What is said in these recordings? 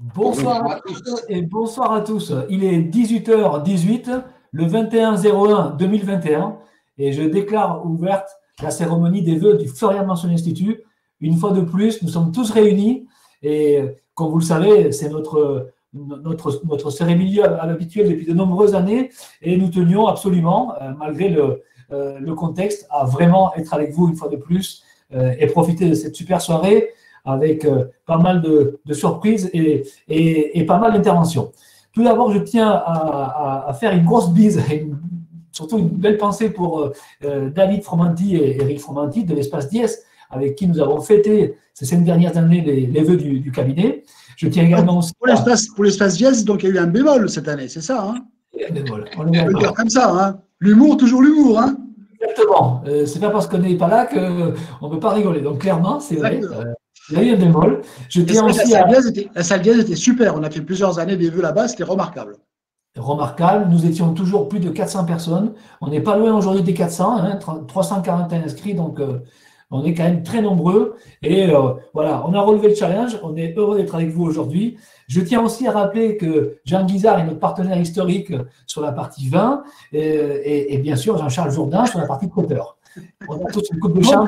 Bonsoir à tous et bonsoir à tous. Il est 18h18, le 21/01/2021, et je déclare ouverte la cérémonie des vœux du Florian Manson Institute. Une fois de plus, nous sommes tous réunis et, comme vous le savez, c'est notre cérémonie habituelle depuis de nombreuses années et nous tenions absolument, malgré le contexte, à vraiment être avec vous une fois de plus et profiter de cette super soirée avec pas mal de surprises et pas mal d'interventions. Tout d'abord, je tiens à faire une grosse bise et surtout une belle pensée pour David Fromanti et Eric Fromanti de l'Espace Diez, avec qui nous avons fêté ces 5 dernières années les vœux du cabinet. Je tiens également aussi pour l'Espace Diez, donc il y a eu un bémol cette année, c'est ça, hein? Un bémol. On peut le dire comme ça, hein? L'humour, toujours l'humour, hein? Exactement. C'est pas parce qu'on n'est pas là qu'on ne peut pas rigoler. Donc clairement, c'est vrai. Il y a eu un bémol. Je tiens aussi la salle Diez était super. On a fait plusieurs années des vœux là-bas. C'était remarquable. Remarquable. Nous étions toujours plus de 400 personnes. On n'est pas loin aujourd'hui des 400, hein, 341 inscrits. Donc, on est quand même très nombreux. Et voilà, on a relevé le challenge. On est heureux d'être avec vous aujourd'hui. Je tiens aussi à rappeler que Jean Guizard est notre partenaire historique sur la partie vin et bien sûr Jean-Charles Jourdain sur la partie traiteur. On a tous une coupe de champ.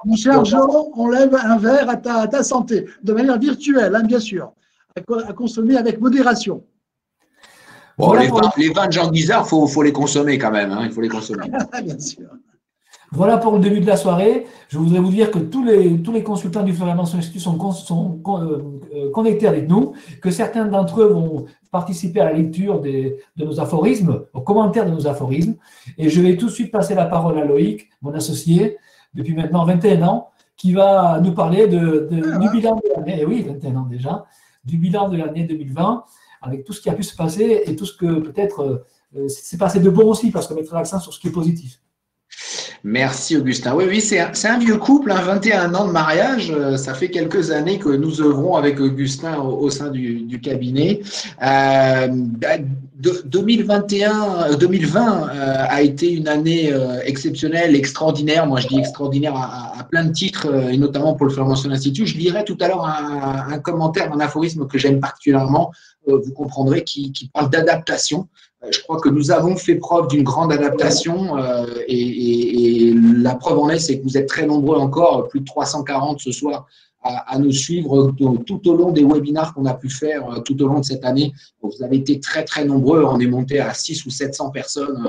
Mon cher Jean, on lève un verre à ta santé, de manière virtuelle, hein, bien sûr, à consommer avec modération. Bon, voilà les vins de Jean Guizard, faut les consommer quand même, hein, il faut les consommer. Bien sûr. Voilà pour le début de la soirée. Je voudrais vous dire que tous les consultants du Florian Manson Institute sont connectés avec nous, que certains d'entre eux vont participer à la lecture de nos aphorismes, aux commentaires de nos aphorismes. Et je vais tout de suite passer la parole à Loïc, mon associé, depuis maintenant 21 ans, qui va nous parler du bilan de l'année, oui, 21 ans déjà, du bilan de l'année 2020, avec tout ce qui a pu se passer et tout ce que peut-être s'est passé de bon aussi, parce qu'on mettra l'accent sur ce qui est positif. Merci Augustin. Oui, c'est un vieux couple, 21 ans de mariage. Ça fait quelques années que nous œuvrons avec Augustin au sein du cabinet. 2020 a été une année exceptionnelle, extraordinaire. Moi, je dis extraordinaire à plein de titres, et notamment pour le Florian Manson Institute. Je lirai tout à l'heure un commentaire d'un aphorisme que j'aime particulièrement. Vous comprendrez, qui parle d'adaptation. Je crois que nous avons fait preuve d'une grande adaptation et la preuve en est, c'est que vous êtes très nombreux encore, plus de 340 ce soir, à nous suivre tout au long des webinars qu'on a pu faire tout au long de cette année. Donc, vous avez été très, très nombreux. On est monté à 600 ou 700 personnes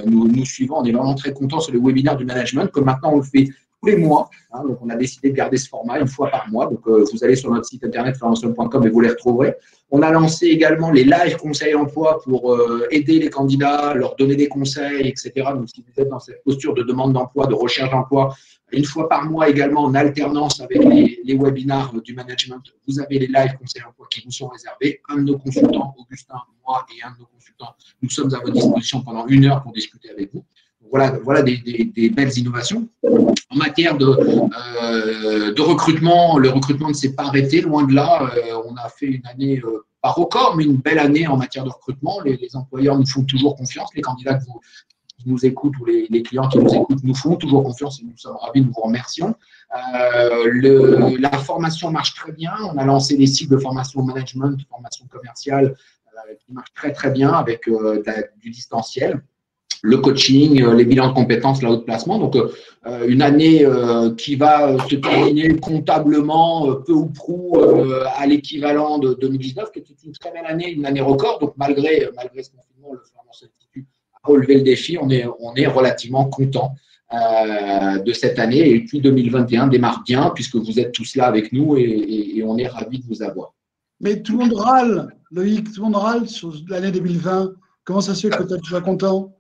nous suivant. On est vraiment très contents sur les webinaires du management, que maintenant on le fait tous les mois. Hein, donc, on a décidé de garder ce format une fois par mois. Donc, vous allez sur notre site internet florianmanson.com et vous les retrouverez. On a lancé également les live conseils emploi pour aider les candidats, leur donner des conseils, etc. Donc, si vous êtes dans cette posture de demande d'emploi, de recherche d'emploi, une fois par mois également en alternance avec les webinars du management, vous avez les live conseils emploi qui vous sont réservés. Un de nos consultants, Augustin, moi et un de nos consultants, nous sommes à votre disposition pendant 1 heure pour discuter avec vous. Voilà des belles innovations. En matière de recrutement, le recrutement ne s'est pas arrêté, loin de là. On a fait une année, pas record, mais une belle année en matière de recrutement. Les employeurs nous font toujours confiance. Les candidats qui nous écoutent ou les clients qui nous écoutent nous font toujours confiance et nous sommes ravis, nous vous remercions. La formation marche très bien. On a lancé des cycles de formation au management, de formation commerciale qui marchent très, très bien avec du distanciel. Le coaching, les bilans de compétences, la haute placement. Donc, une année qui va se terminer comptablement, peu ou prou, à l'équivalent de 2019, qui était une très belle année, une année record. Donc, malgré ce confinement, le Florian Manson Institute a relevé le défi. On est relativement content de cette année. Et puis, 2021 démarre bien, puisque vous êtes tous là avec nous et on est ravis de vous avoir. Mais tout le monde râle, Loïc, tout le monde râle sur l'année 2020. Comment ça se fait que toi, tu sois content ?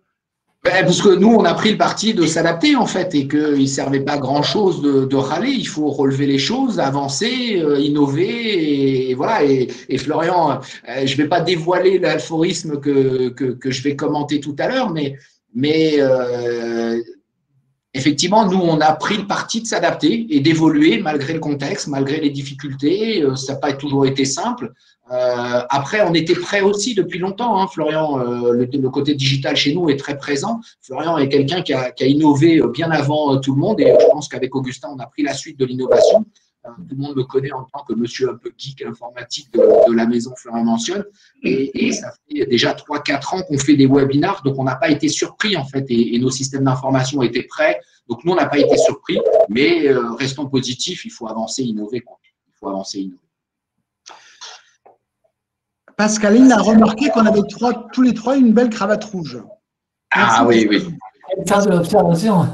Parce que nous, on a pris le parti de s'adapter, en fait, et qu'il ne servait pas grand-chose de râler. Il faut relever les choses, avancer, innover. Et voilà. Et Florian, je ne vais pas dévoiler l'aphorisme que je vais commenter tout à l'heure, mais effectivement, nous, on a pris le parti de s'adapter et d'évoluer malgré le contexte, malgré les difficultés. Ça n'a pas toujours été simple. Après, on était prêt aussi depuis longtemps, hein, Florian. Le côté digital chez nous est très présent. Florian est quelqu'un qui a innové bien avant tout le monde et je pense qu'avec Augustin, on a pris la suite de l'innovation. Tout le monde me connaît en tant que monsieur un peu geek informatique de la maison Florian mentionne. Et ça fait déjà 3-4 ans qu'on fait des webinars, donc on n'a pas été surpris en fait, et nos systèmes d'information étaient prêts. Donc nous, on n'a pas été surpris, mais restons positifs, il faut avancer, innover, quoi. Il faut avancer, innover. Pascaline a remarqué qu'on avait tous les trois une belle cravate rouge. Merci. Ah oui, oui. Ça de l'observation.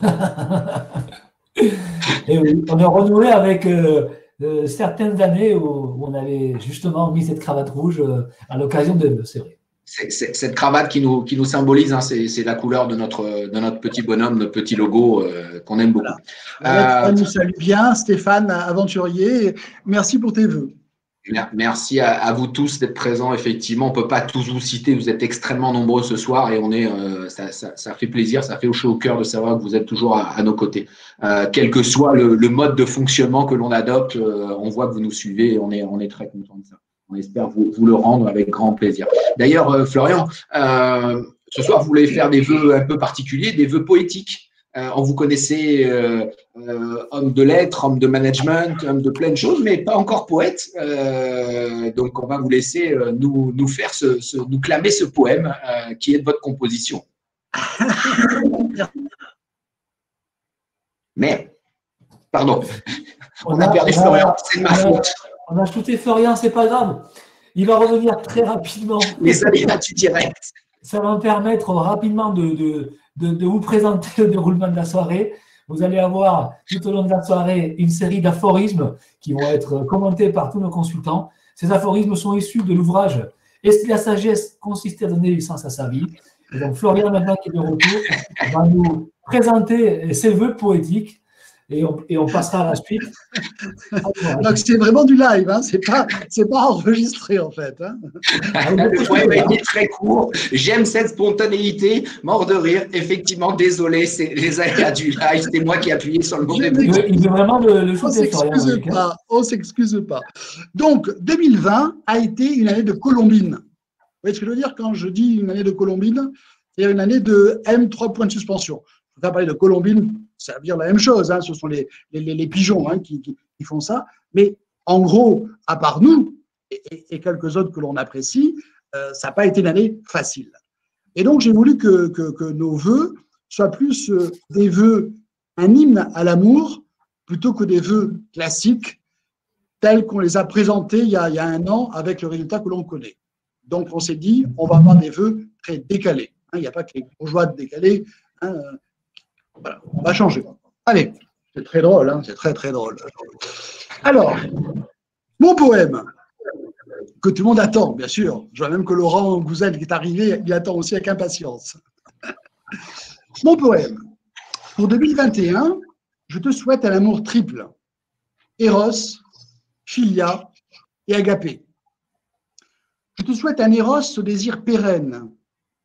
Et oui, on a renoué avec certaines années où on avait justement mis cette cravate rouge à l'occasion de, c'est vrai. Cette cravate qui nous symbolise, hein, c'est la couleur de notre petit bonhomme, notre petit logo qu'on aime beaucoup. Voilà. Nous salue bien, Stéphane Aventurier. Merci pour tes vœux. Merci à vous tous d'être présents. Effectivement, on ne peut pas tous vous citer. Vous êtes extrêmement nombreux ce soir et ça fait plaisir, ça fait chaud au cœur de savoir que vous êtes toujours à nos côtés. Quel que soit le mode de fonctionnement que l'on adopte, on voit que vous nous suivez et on est très content de ça. On espère vous le rendre avec grand plaisir. D'ailleurs, Florian, ce soir, vous voulez faire des vœux un peu particuliers, des vœux poétiques. On vous connaissait homme de lettres, homme de management, homme de plein de choses, mais pas encore poète. Donc, on va vous laisser nous clamer ce poème qui est de votre composition. Mais, pardon, on a perdu Florian, c'est de ma faute. On a shooté Florian, c'est pas grave. Il va revenir très rapidement. Les aléas du direct. Ça va me permettre rapidement de vous présenter le déroulement de la soirée. Vous allez avoir tout au long de la soirée une série d'aphorismes qui vont être commentés par tous nos consultants. Ces aphorismes sont issus de l'ouvrage « Est-ce que la sagesse consistait à donner du sens à sa vie ?» Et donc Florian, maintenant qui est de retour, va nous présenter ses vœux poétiques et on passera à la suite. Donc c'est vraiment du live, hein. C'est pas enregistré en fait. Hein. Le poème a été très court. J'aime cette spontanéité. Mort de rire. Effectivement, désolé, c'est les aléas du live. C'est moi qui ai appuyé sur le mauvais bouton. Il veut vraiment le shooter. On s'excuse pas. Donc 2020 a été une année de Colombine. Vous voyez ce que je veux dire quand je dis une année de Colombine? C'est une année de M3 points de suspension. Je vais pas parler de Colombine, ça veut dire la même chose. Hein. Ce sont les pigeons hein, qui font ça. Mais en gros, à part nous et quelques autres que l'on apprécie, ça n'a pas été une année facile. Et donc, j'ai voulu que nos vœux soient plus des vœux, un hymne à l'amour, plutôt que des vœux classiques tels qu'on les a présentés il y a 1 an avec le résultat que l'on connaît. Donc, on s'est dit, on va avoir des vœux très décalés. Hein. Il n'y a pas que les bourgeois décalés. Hein. Voilà, on va changer. Allez, c'est très drôle, hein, c'est très très drôle. Alors, mon poème, que tout le monde attend, bien sûr. Je vois même que Laurent Gouzel qui est arrivé, il attend aussi avec impatience. Mon poème, pour 2021, je te souhaite un amour triple. Eros, Philia et Agapé. Je te souhaite un Eros au désir pérenne,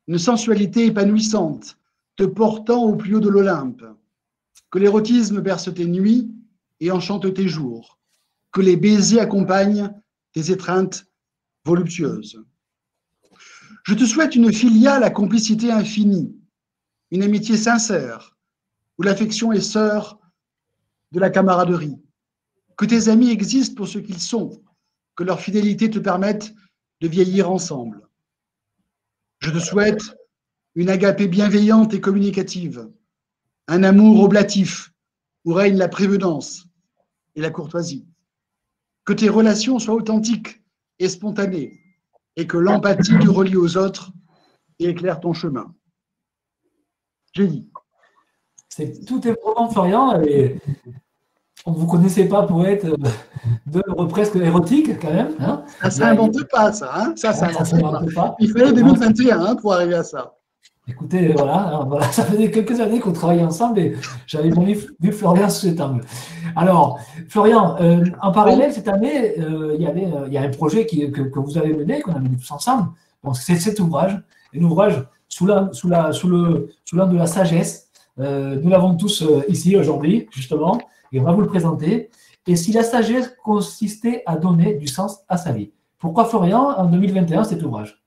une sensualité épanouissante, te portant au plus haut de l'Olympe, que l'érotisme berce tes nuits et enchante tes jours, que les baisers accompagnent tes étreintes voluptueuses. Je te souhaite une filiale à complicité infinie, une amitié sincère, où l'affection est sœur de la camaraderie, que tes amis existent pour ce qu'ils sont, que leur fidélité te permette de vieillir ensemble. Je te souhaite une agapée bienveillante et communicative, un amour oblatif où règne la prévenance et la courtoisie. Que tes relations soient authentiques et spontanées et que l'empathie te relie aux autres et éclaire ton chemin. J'ai dit. Tout est vraiment Florian. Et on ne vous connaissait pas pour être d'œuvres presque érotiques quand même. Hein. Ça ne s'invente pas, ça. Hein. Ça s'invente pas. Il fallait 2021 hein, pour arriver à ça. Écoutez, voilà, ça faisait quelques années qu'on travaillait ensemble et j'avais vu Florian sous cet angle. Alors, Florian, en parallèle, cette année, il y a un projet que vous avez mené, qu'on a mené tous ensemble. Donc, c'est cet ouvrage, un ouvrage sous l'angle de la sagesse. Nous l'avons tous ici aujourd'hui, justement, et on va vous le présenter. Et si la sagesse consistait à donner du sens à sa vie. Pourquoi, Florian, en 2021, cet ouvrage ?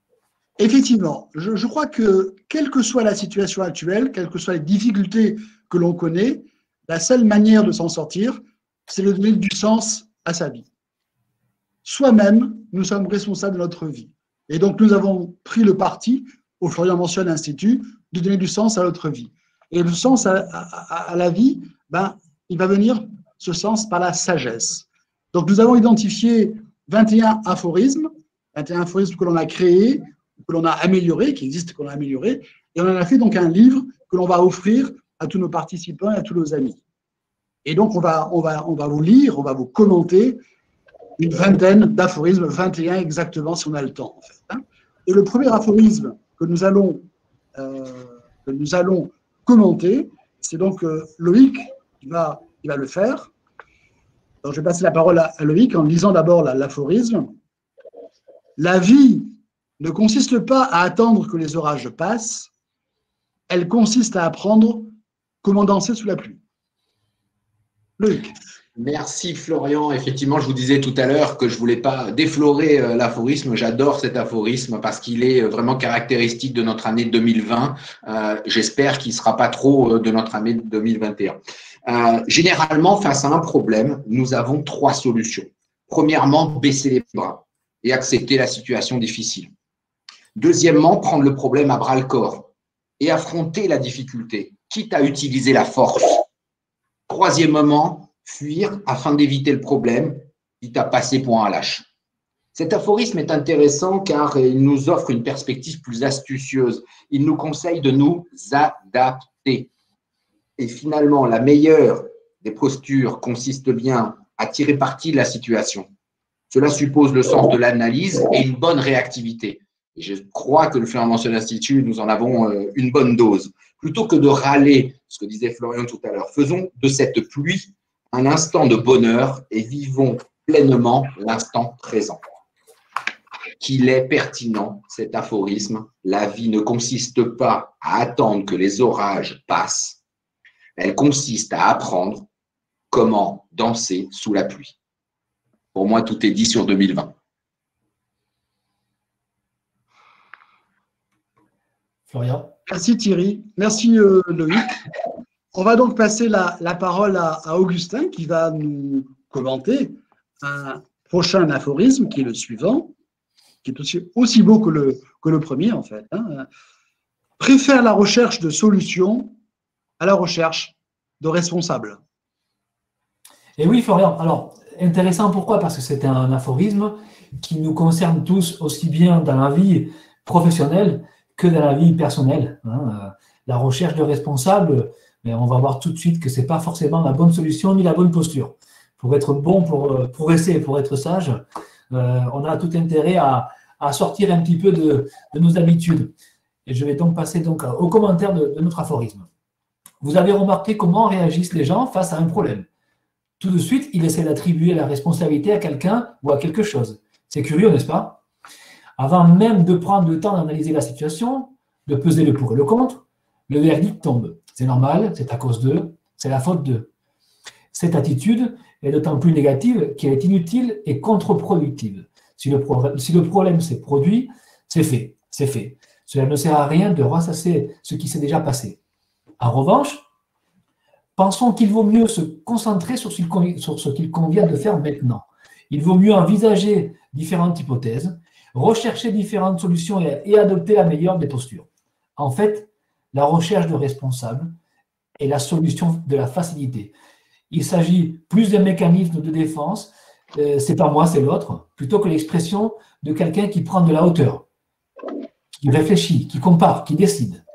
Effectivement, je crois que quelle que soit la situation actuelle, quelles que soient les difficultés que l'on connaît, la seule manière de s'en sortir, c'est de donner du sens à sa vie. Soi-même, nous sommes responsables de notre vie. Et donc, nous avons pris le parti, au Florian Mensuel Institut, de donner du sens à notre vie. Et le sens à la vie, ben, il va venir, ce sens, par la sagesse. Donc, nous avons identifié 21 aphorismes que l'on a créés, que l'on a améliorés, qui existent, que l'on a améliorés, et on en a fait donc un livre que l'on va offrir à tous nos participants et à tous nos amis. Et donc, on va vous lire, on va vous commenter une vingtaine d'aphorismes, 21 exactement si on a le temps, en fait. Et le premier aphorisme que nous allons commenter, c'est donc Loïc qui va le faire. Donc, je vais passer la parole à Loïc en lisant d'abord l'aphorisme. La vie ne consiste pas à attendre que les orages passent, elle consiste à apprendre comment danser sous la pluie. Loïc. Merci Florian. Effectivement, je vous disais tout à l'heure que je ne voulais pas déflorer l'aphorisme. J'adore cet aphorisme parce qu'il est vraiment caractéristique de notre année 2020. J'espère qu'il ne sera pas trop de notre année 2021. Généralement, face à un problème, nous avons 3 solutions. Premièrement, baisser les bras et accepter la situation difficile. Deuxièmement, prendre le problème à bras-le-corps et affronter la difficulté, quitte à utiliser la force. Troisièmement, fuir afin d'éviter le problème, quitte à passer pour un lâche. Cet aphorisme est intéressant car il nous offre une perspective plus astucieuse. Il nous conseille de nous adapter. Et finalement, la meilleure des postures consiste bien à tirer parti de la situation. Cela suppose le sens de l'analyse et une bonne réactivité. Et je crois que le Florian Mensuel Institut, nous en avons une bonne dose. Plutôt que de râler, ce que disait Florian tout à l'heure, faisons de cette pluie un instant de bonheur et vivons pleinement l'instant présent. Qu'il est pertinent, cet aphorisme. La vie ne consiste pas à attendre que les orages passent. Elle consiste à apprendre comment danser sous la pluie. Pour moi, tout est dit sur 2020. Florian. Merci Thierry. Merci Loïc. On va donc passer la parole à Augustin qui va nous commenter un prochain aphorisme qui est le suivant, qui est aussi beau que le premier en fait. Préfère la recherche de solutions à la recherche de responsables. Et oui, Florian. Alors, intéressant, pourquoi? Parce que c'est un aphorisme qui nous concerne tous aussi bien dans la vie professionnelle que dans la vie personnelle. La recherche de responsables, mais on va voir tout de suite que ce n'est pas forcément la bonne solution ni la bonne posture. Pour être bon, pour progresser, pour être sage, on a tout intérêt à sortir un petit peu de nos habitudes. Et je vais donc passer aux commentaires de notre aphorisme. Vous avez remarqué comment réagissent les gens face à un problème. Tout de suite, ils essaient d'attribuer la responsabilité à quelqu'un ou à quelque chose. C'est curieux, n'est-ce pas? Avant même de prendre le temps d'analyser la situation, de peser le pour et le contre, le verdict tombe. C'est normal, c'est à cause d'eux, c'est la faute d'eux. Cette attitude est d'autant plus négative qu'elle est inutile et contre-productive. Si le problème s'est produit, c'est fait, c'est fait. Cela ne sert à rien de ressasser ce qui s'est déjà passé. En revanche, pensons qu'il vaut mieux se concentrer sur ce qu'il convient de faire maintenant. Il vaut mieux envisager différentes hypothèses, rechercher différentes solutions et adopter la meilleure des postures. En fait, la recherche de responsables est la solution de la facilité. Il s'agit plus d'un mécanisme de défense, c'est pas moi, c'est l'autre, plutôt que l'expression de quelqu'un qui prend de la hauteur, qui réfléchit, qui compare, qui décide.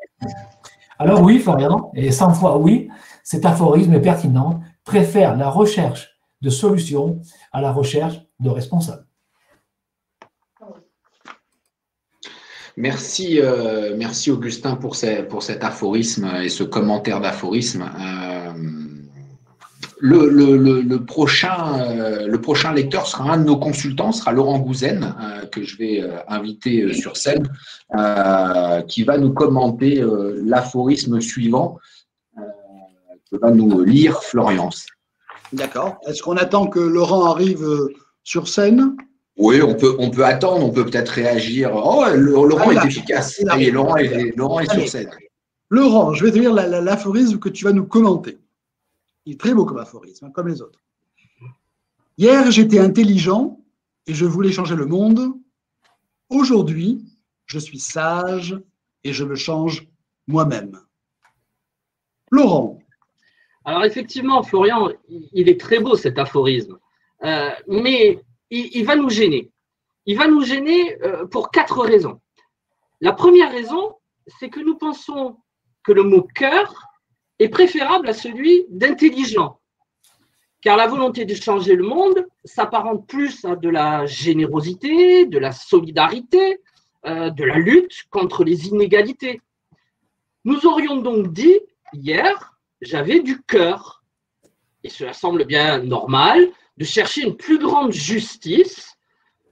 Alors oui, Florian, et 100 fois oui, cet aphorisme est pertinent, préfère la recherche de solutions à la recherche de responsables. Merci Augustin pour cet aphorisme et ce commentaire d'aphorisme. Le prochain lecteur sera un de nos consultants, sera Laurent Gouzen, que je vais inviter sur scène, qui va nous commenter l'aphorisme suivant, que va nous lire Florian. D'accord. Est-ce qu'on attend que Laurent arrive sur scène? Oui, on peut attendre, on peut peut-être réagir. Oh, Laurent est efficace. Ça y est, Laurent est sur scène. Laurent, je vais te lire l'aphorisme que tu vas nous commenter. Il est très beau comme aphorisme, comme les autres. Hier, j'étais intelligent et je voulais changer le monde. Aujourd'hui, je suis sage et je me change moi-même. Laurent. Alors effectivement, Florian, il est très beau cet aphorisme, mais il va nous gêner. Il va nous gêner pour 4 raisons. La première raison, c'est que nous pensons que le mot cœur est préférable à celui d'intelligent, car la volonté de changer le monde s'apparente plus à de la générosité, de la solidarité, de la lutte contre les inégalités. Nous aurions donc dit hier, j'avais du cœur. Et cela semble bien normal de chercher une plus grande justice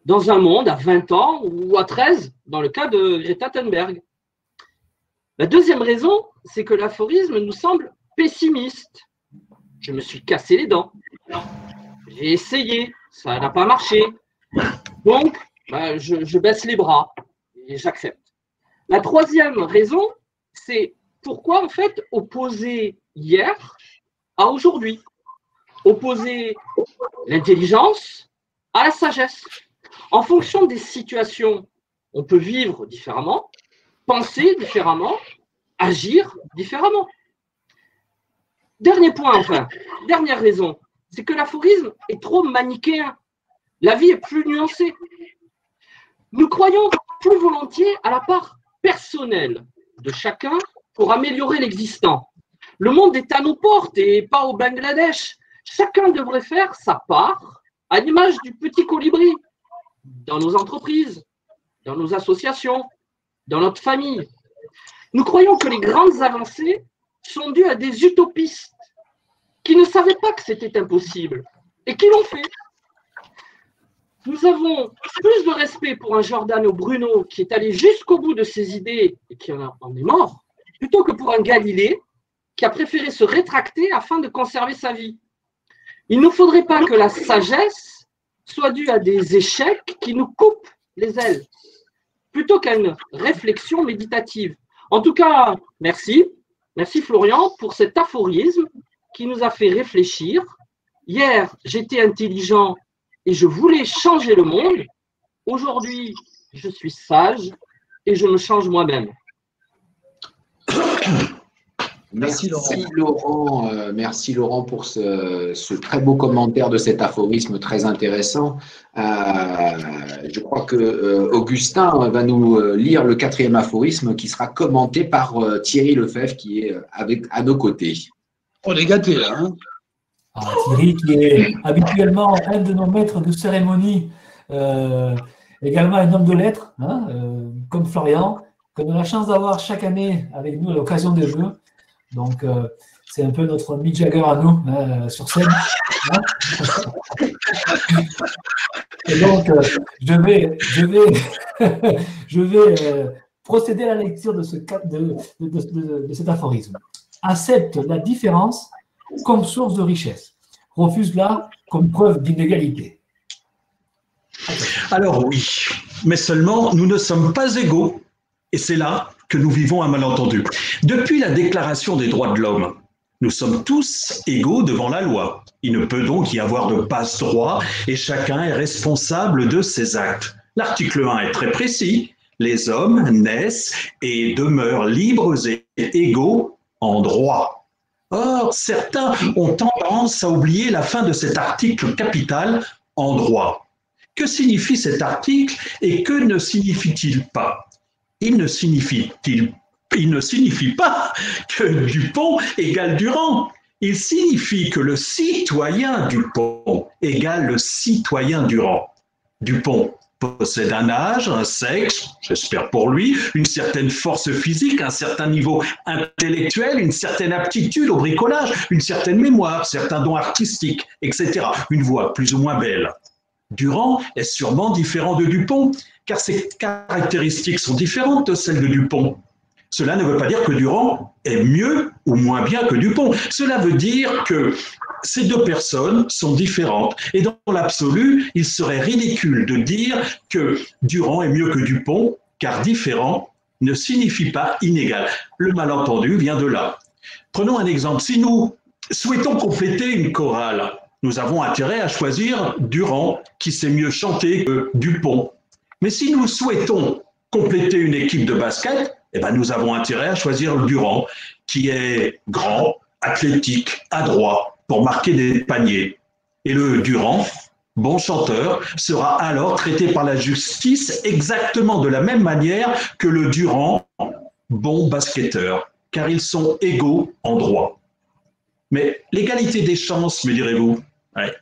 dans un monde à 20 ans ou à 13, dans le cas de Greta Thunberg. La deuxième raison, c'est que l'aphorisme nous semble pessimiste. Je me suis cassé les dents. J'ai essayé, ça n'a pas marché. Donc, je baisse les bras et j'accepte. La troisième raison, c'est pourquoi en fait opposer hier à aujourd'hui, opposer l'intelligence à la sagesse. En fonction des situations, on peut vivre différemment, penser différemment, agir différemment. Dernier point enfin, dernière raison, c'est que l'aphorisme est trop manichéen. La vie est plus nuancée. Nous croyons plus volontiers à la part personnelle de chacun pour améliorer l'existant. Le monde est à nos portes et pas au Bangladesh. Chacun devrait faire sa part à l'image du petit colibri dans nos entreprises, dans nos associations, dans notre famille. Nous croyons que les grandes avancées sont dues à des utopistes qui ne savaient pas que c'était impossible et qui l'ont fait. Nous avons plus de respect pour un Giordano Bruno qui est allé jusqu'au bout de ses idées et qui en est mort, plutôt que pour un Galilée qui a préféré se rétracter afin de conserver sa vie. Il ne faudrait pas que la sagesse soit due à des échecs qui nous coupent les ailes, plutôt qu'à une réflexion méditative. En tout cas, merci. Merci Florian pour cet aphorisme qui nous a fait réfléchir. Hier, j'étais intelligent et je voulais changer le monde. Aujourd'hui, je suis sage et je me change moi-même. Merci Laurent. Merci Laurent pour ce très beau commentaire de cet aphorisme très intéressant. Je crois que Augustin va nous lire le 4e aphorisme qui sera commenté par Thierry Lefebvre qui est à nos côtés. On est gâtés là. Hein. Thierry qui est habituellement un de nos maîtres de cérémonie, également un homme de lettres, hein, comme Florian, qu'on a la chance d'avoir chaque année avec nous à l'occasion des Jeux. Donc, c'est un peu notre Mick Jagger à nous, sur scène. Hein. Et donc, je vais procéder à la lecture de cet aphorisme. Accepte la différence comme source de richesse. Refuse-la comme preuve d'inégalité. Alors oui, mais seulement nous ne sommes pas égaux. Et c'est là que nous vivons un malentendu. Depuis la Déclaration des droits de l'homme, nous sommes tous égaux devant la loi. Il ne peut donc y avoir de passe-droit et chacun est responsable de ses actes. L'article 1 est très précis. Les hommes naissent et demeurent libres et égaux en droit. Or, certains ont tendance à oublier la fin de cet article capital en droit. Que signifie cet article et que ne signifie-t-il pas ? Il ne signifie pas que Dupont égale Durand. Il signifie que le citoyen Dupont égale le citoyen Durand. Dupont possède un âge, un sexe, j'espère pour lui, une certaine force physique, un certain niveau intellectuel, une certaine aptitude au bricolage, une certaine mémoire, certains dons artistiques, etc. Une voix plus ou moins belle. Durand est sûrement différent de Dupont, car ses caractéristiques sont différentes de celles de Dupont. Cela ne veut pas dire que Durand est mieux ou moins bien que Dupont. Cela veut dire que ces deux personnes sont différentes. Et dans l'absolu, il serait ridicule de dire que Durand est mieux que Dupont, car différent ne signifie pas inégal. Le malentendu vient de là. Prenons un exemple. Si nous souhaitons compléter une chorale, nous avons intérêt à choisir Durand, qui sait mieux chanter que Dupont. Mais si nous souhaitons compléter une équipe de basket, eh ben nous avons intérêt à choisir Durand, qui est grand, athlétique, adroit, pour marquer des paniers. Et le Durand, bon chanteur, sera alors traité par la justice exactement de la même manière que le Durand, bon basketteur, car ils sont égaux en droit. Mais l'égalité des chances, me direz-vous, ouais.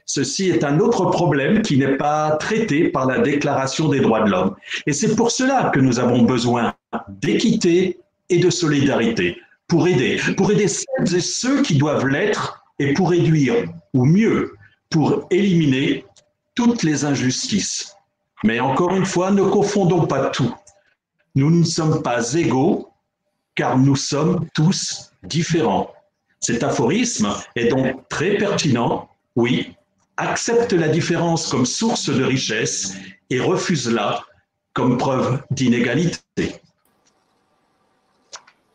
Ceci est un autre problème qui n'est pas traité par la Déclaration des droits de l'homme. Et c'est pour cela que nous avons besoin d'équité et de solidarité pour aider celles et ceux qui doivent l'être et pour réduire, ou mieux, pour éliminer toutes les injustices. Mais encore une fois, ne confondons pas tout. Nous ne sommes pas égaux car nous sommes tous différents. Cet aphorisme est donc très pertinent. Oui, accepte la différence comme source de richesse et refuse-la comme preuve d'inégalité.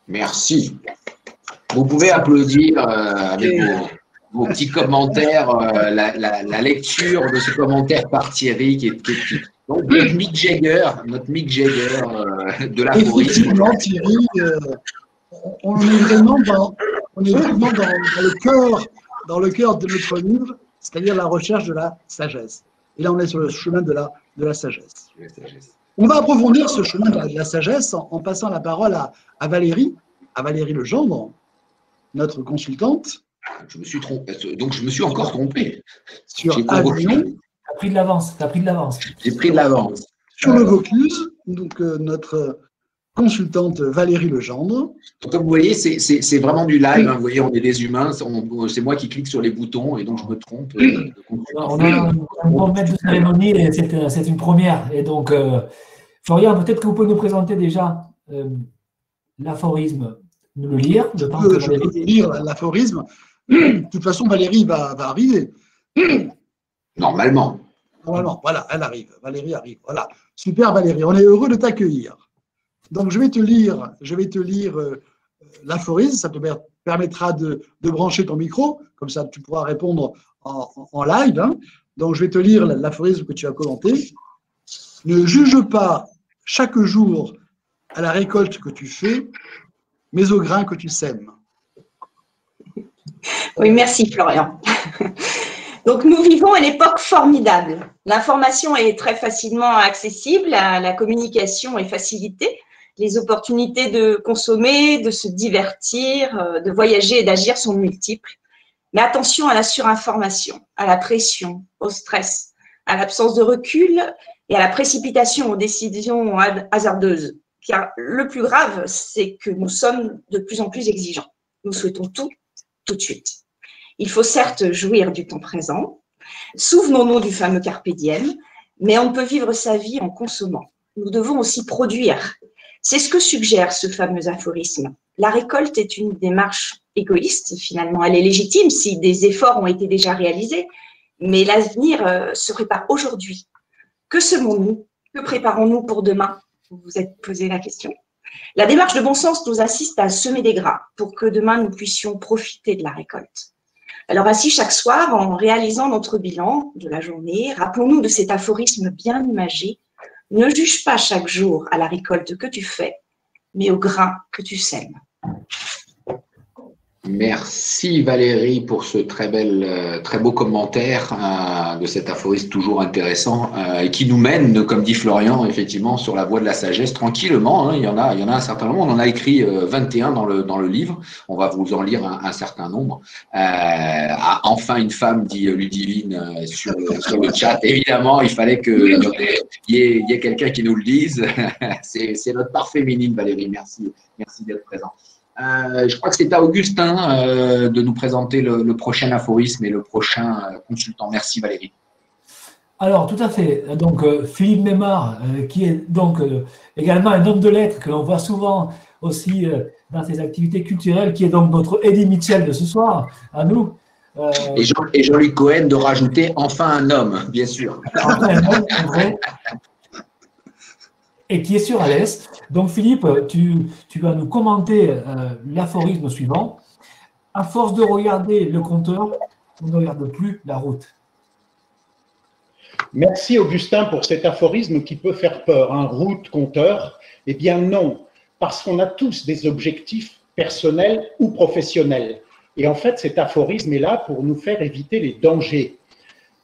Merci. Vous pouvez applaudir avec vos petits commentaires, la lecture de ce commentaire par Thierry qui est donc notre Mick Jagger de l'aphorisme. Effectivement, Thierry, on est vraiment dans le cœur de notre livre, c'est-à-dire la recherche de la sagesse. Et là, on est sur le chemin de la sagesse. On va approfondir ce chemin de la sagesse en passant la parole à Valérie Legendre, notre consultante. Je me suis trompé, donc je me suis encore trompé. Sur Avignon. Tu as pris de l'avance. J'ai pris de l'avance. Sur le Vaucluse, donc notre consultante Valérie Legendre. Donc, comme vous voyez, c'est vraiment du live. Hein. Vous voyez, on est des humains. C'est moi qui clique sur les boutons et donc je me trompe. On a un bon maître de cérémonie et c'est une première. Et donc, Florian, peut-être que vous pouvez nous présenter déjà l'aphorisme, nous le lire. Je peux lire l'aphorisme. De toute façon, Valérie va arriver. Normalement. Voilà, elle arrive. Valérie arrive. Voilà. Super, Valérie. On est heureux de t'accueillir. Donc, je vais te lire l'aphorisme. Ça te permettra de brancher ton micro. Comme ça, tu pourras répondre en live. Hein. Donc, je vais te lire l'aphorisme que tu as commenté. Ne juge pas chaque jour à la récolte que tu fais, mais au grain que tu sèmes. Oui, merci Florian. Donc, nous vivons une époque formidable. L'information est très facilement accessible, la communication est facilitée, les opportunités de consommer, de se divertir, de voyager et d'agir sont multiples. Mais attention à la surinformation, à la pression, au stress, à l'absence de recul et à la précipitation aux décisions hasardeuses. Car le plus grave, c'est que nous sommes de plus en plus exigeants. Nous souhaitons tout de suite. Il faut certes jouir du temps présent. Souvenons-nous du fameux carpe diem, mais on ne peut vivre sa vie en consommant. Nous devons aussi produire. C'est ce que suggère ce fameux aphorisme. La récolte est une démarche égoïste, finalement. Elle est légitime si des efforts ont été déjà réalisés, mais l'avenir se prépare aujourd'hui. Que semons-nous? Que préparons-nous pour demain? Vous vous êtes posé la question. La démarche de bon sens nous insiste à semer des grains pour que demain nous puissions profiter de la récolte. Alors ainsi, chaque soir, en réalisant notre bilan de la journée, rappelons-nous de cet aphorisme bien imagé. Ne juge pas chaque jour à la récolte que tu fais, mais au grain que tu sèmes. Merci Valérie pour ce très beau commentaire de cet aphorisme toujours intéressant et qui nous mène, comme dit Florian, effectivement, sur la voie de la sagesse tranquillement. Hein, il y en a un certain nombre. On en a écrit 21 dans le livre. On va vous en lire un certain nombre. Enfin une femme, dit Ludivine sur le chat. Évidemment, il fallait qu'il y ait quelqu'un qui nous le dise. C'est notre part féminine, Valérie. Merci d'être présent. Je crois que c'est à Augustin de nous présenter le prochain aphorisme et le prochain consultant. Merci Valérie. Alors, tout à fait. Donc, Philippe Mémard, qui est donc également un homme de lettres que l'on voit souvent aussi dans ses activités culturelles, qui est donc notre Eddie Mitchell de ce soir, à nous. Et Jean-Luc Cohen de rajouter enfin un homme, bien sûr. Enfin un homme, en vrai. Et qui est sur Alès. Donc, Philippe, tu vas nous commenter l'aphorisme suivant. À force de regarder le compteur, on ne regarde plus la route. Merci Augustin pour cet aphorisme qui peut faire peur. Route, compteur, eh bien non, parce qu'on a tous des objectifs personnels ou professionnels. Et en fait, cet aphorisme est là pour nous faire éviter les dangers.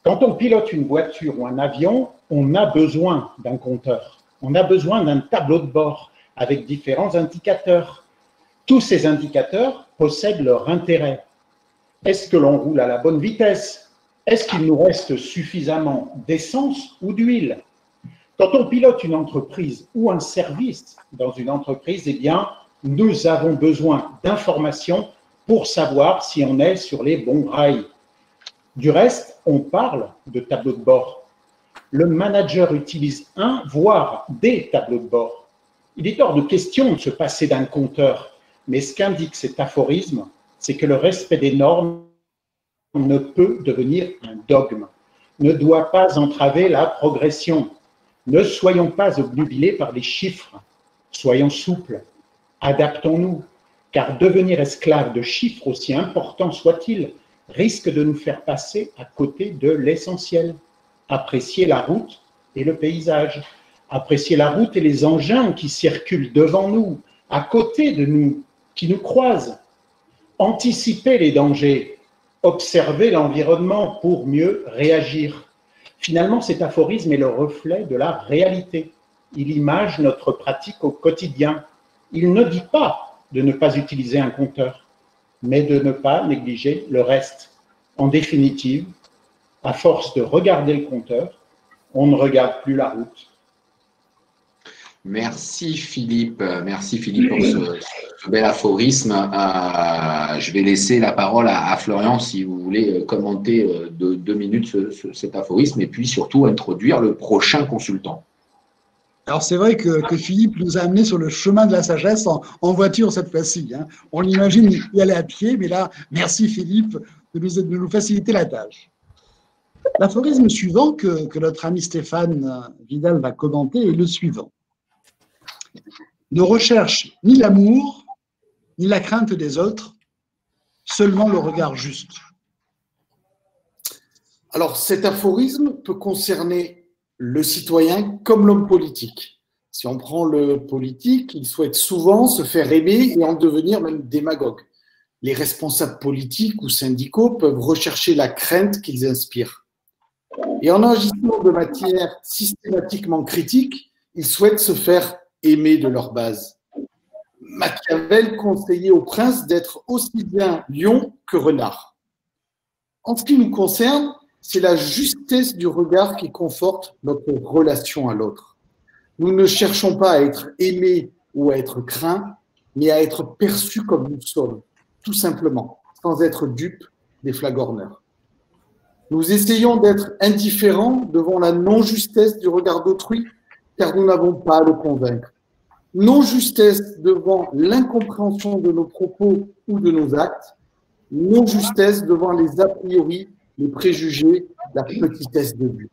Quand on pilote une voiture ou un avion, on a besoin d'un compteur. On a besoin d'un tableau de bord avec différents indicateurs. Tous ces indicateurs possèdent leur intérêt. Est-ce que l'on roule à la bonne vitesse? Est-ce qu'il nous reste suffisamment d'essence ou d'huile? Quand on pilote une entreprise ou un service dans une entreprise, eh bien, nous avons besoin d'informations pour savoir si on est sur les bons rails. Du reste, on parle de tableau de bord. Le manager utilise un, voire des tableaux de bord. Il est hors de question de se passer d'un compteur, mais ce qu'indique cet aphorisme, c'est que le respect des normes ne peut devenir un dogme, ne doit pas entraver la progression. Ne soyons pas obnubilés par les chiffres, soyons souples, adaptons-nous, car devenir esclave de chiffres, aussi importants soient-ils, risque de nous faire passer à côté de l'essentiel. Apprécier la route et le paysage, apprécier la route et les engins qui circulent devant nous, à côté de nous, qui nous croisent, anticiper les dangers, observer l'environnement pour mieux réagir. Finalement, cet aphorisme est le reflet de la réalité. Il image notre pratique au quotidien. Il ne dit pas de ne pas utiliser un compteur, mais de ne pas négliger le reste. En définitive, à force de regarder le compteur, on ne regarde plus la route. Merci Philippe pour ce bel aphorisme. Je vais laisser la parole à Florian si vous voulez commenter de 2 minutes cet aphorisme et puis surtout introduire le prochain consultant. Alors c'est vrai que Philippe nous a amené sur le chemin de la sagesse en voiture cette fois-ci. On l'imagine y aller à pied, mais là, merci Philippe de nous faciliter la tâche. L'aphorisme suivant que notre ami Stéphane Vidal va commenter est le suivant. Ne recherche ni l'amour, ni la crainte des autres, seulement le regard juste. Alors, cet aphorisme peut concerner le citoyen comme l'homme politique. Si on prend le politique, il souhaite souvent se faire aimer et en devenir même démagogue. Les responsables politiques ou syndicaux peuvent rechercher la crainte qu'ils inspirent. Et en agissant de manière systématiquement critique, ils souhaitent se faire aimer de leur base. Machiavel conseillait au prince d'être aussi bien lion que renard. En ce qui nous concerne, c'est la justesse du regard qui conforte notre relation à l'autre. Nous ne cherchons pas à être aimés ou à être craints, mais à être perçus comme nous sommes, tout simplement, sans être dupes des flagorneurs. Nous essayons d'être indifférents devant la non-justesse du regard d'autrui, car nous n'avons pas à le convaincre. Non-justesse devant l'incompréhension de nos propos ou de nos actes, non-justesse devant les a priori, les préjugés, la petitesse de vue.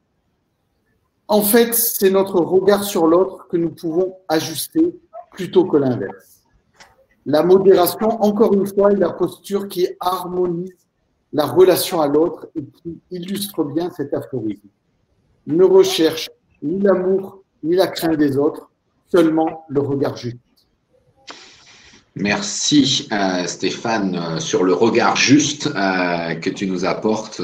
En fait, c'est notre regard sur l'autre que nous pouvons ajuster plutôt que l'inverse. La modération, encore une fois, est la posture qui harmonise la relation à l'autre et qui illustre bien cet aphorisme. Ne recherche ni l'amour ni la crainte des autres, seulement le regard juste. Merci Stéphane sur le regard juste que tu nous apportes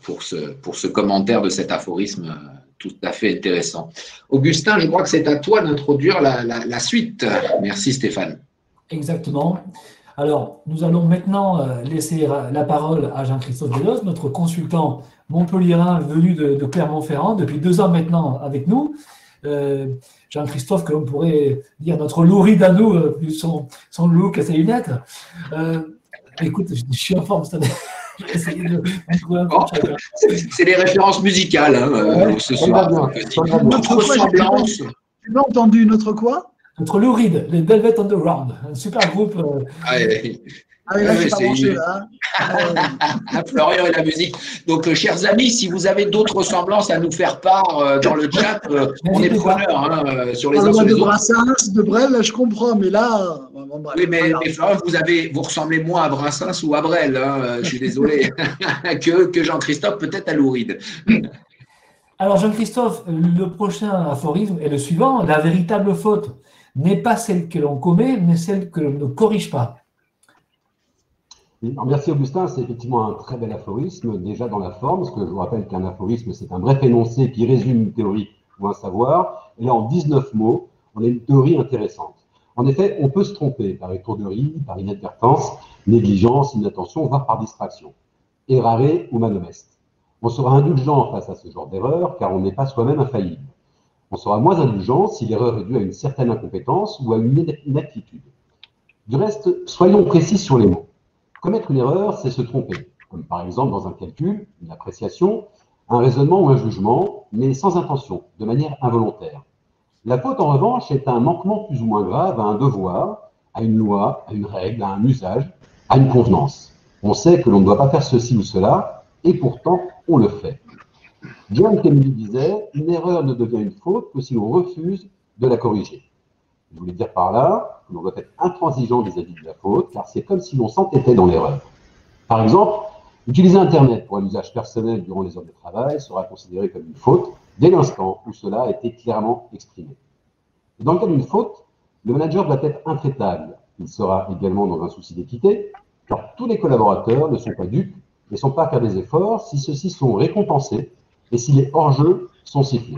pour ce commentaire de cet aphorisme tout à fait intéressant. Augustin, je crois que c'est à toi d'introduire la suite. Merci Stéphane. Exactement. Alors, nous allons maintenant laisser la parole à Jean-Christophe Delos, notre consultant montpelliérain venu de Clermont-Ferrand depuis 2 ans maintenant avec nous. Jean-Christophe, que l'on pourrait dire notre louride à nous, vu son look et ses lunettes. Écoute, je suis en forme, je vais essayer de trouver un peu. C'est les références musicales ce soir. Notre ressemblance. Tu m'as entendu notre quoi? Notre louride, les Velvet Underground, un super groupe. Là, je suis pas branché, là. Florian et la musique. Donc, chers amis, si vous avez d'autres ressemblances à nous faire part dans le chat, on est preneurs sur les uns sur les de autres. Brassens, de Brel, là, je comprends, mais là, Bon, bref, Oui, mais Florent, vous ressemblez moins à Brassens ou à Brel, hein, je suis désolé, que Jean-Christophe, peut-être à Louride. Alors Jean-Christophe, le prochain aphorisme est le suivant. La véritable faute n'est pas celle que l'on commet, mais celle que l'on ne corrige pas. Merci Augustin, c'est effectivement un très bel aphorisme, déjà dans la forme, parce que je vous rappelle qu'un aphorisme, c'est un bref énoncé qui résume une théorie ou un savoir. Et là, en 19 mots, on a une théorie intéressante. En effet, on peut se tromper par étourderie, par inadvertance, négligence, inattention, voire par distraction. Errare humanum est. On sera indulgent face à ce genre d'erreur, car on n'est pas soi-même infaillible. On sera moins indulgent si l'erreur est due à une certaine incompétence ou à une inaptitude. Du reste, soyons précis sur les mots. Commettre une erreur, c'est se tromper, comme par exemple dans un calcul, une appréciation, un raisonnement ou un jugement, mais sans intention, de manière involontaire. La faute, en revanche, est un manquement plus ou moins grave à un devoir, à une loi, à une règle, à un usage, à une convenance. On sait que l'on ne doit pas faire ceci ou cela, et pourtant, on le fait. John Kennedy disait « Une erreur ne devient une faute que si l'on refuse de la corriger ». Je voulais dire par là que l'on doit être intransigeant vis-à-vis de la faute, car c'est comme si l'on s'entêtait dans l'erreur. Par exemple, utiliser Internet pour un usage personnel durant les heures de travail sera considéré comme une faute dès l'instant où cela a été clairement exprimé. Et dans le cas d'une faute, le manager doit être intraitable. Il sera également dans un souci d'équité, car tous les collaborateurs ne sont pas dupes et ne sont pas à faire des efforts si ceux-ci sont récompensés et si les hors-jeux sont sifflés.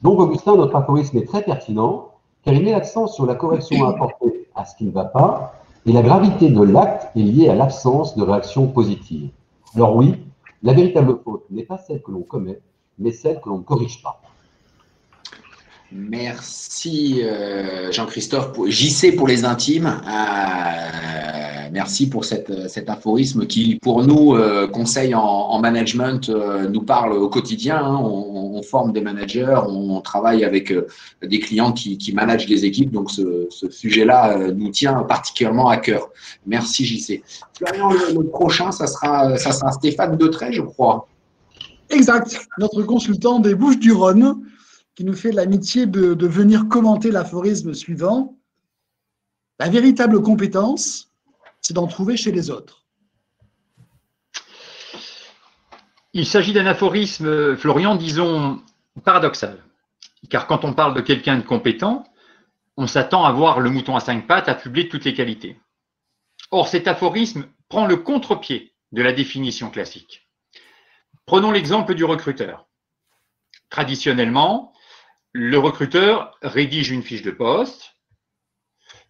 Donc, Augustin, notre aphorisme est très pertinent, car il met l'accent sur la correction à apporter à ce qui ne va pas, et la gravité de l'acte est liée à l'absence de réaction positive. Alors oui, la véritable faute n'est pas celle que l'on commet, mais celle que l'on ne corrige pas. Merci Jean-Christophe, JC pour les intimes. Merci pour cet aphorisme qui, pour nous, conseil en management, nous parle au quotidien. Hein. On forme des managers, on travaille avec des clients qui managent des équipes. Donc, ce sujet-là nous tient particulièrement à cœur. Merci JC. Florian, le prochain, ça sera Stéphane Detray, je crois. Exact. Notre consultant des Bouches-du-Rhône, qui nous fait l'amitié de venir commenter l'aphorisme suivant. La véritable compétence, c'est d'en trouver chez les autres. Il s'agit d'un aphorisme, Florian, disons, paradoxal. Car quand on parle de quelqu'un de compétent, on s'attend à voir le mouton à 5 pattes affubler de toutes les qualités. Or, cet aphorisme prend le contre-pied de la définition classique. Prenons l'exemple du recruteur. Traditionnellement, le recruteur rédige une fiche de poste,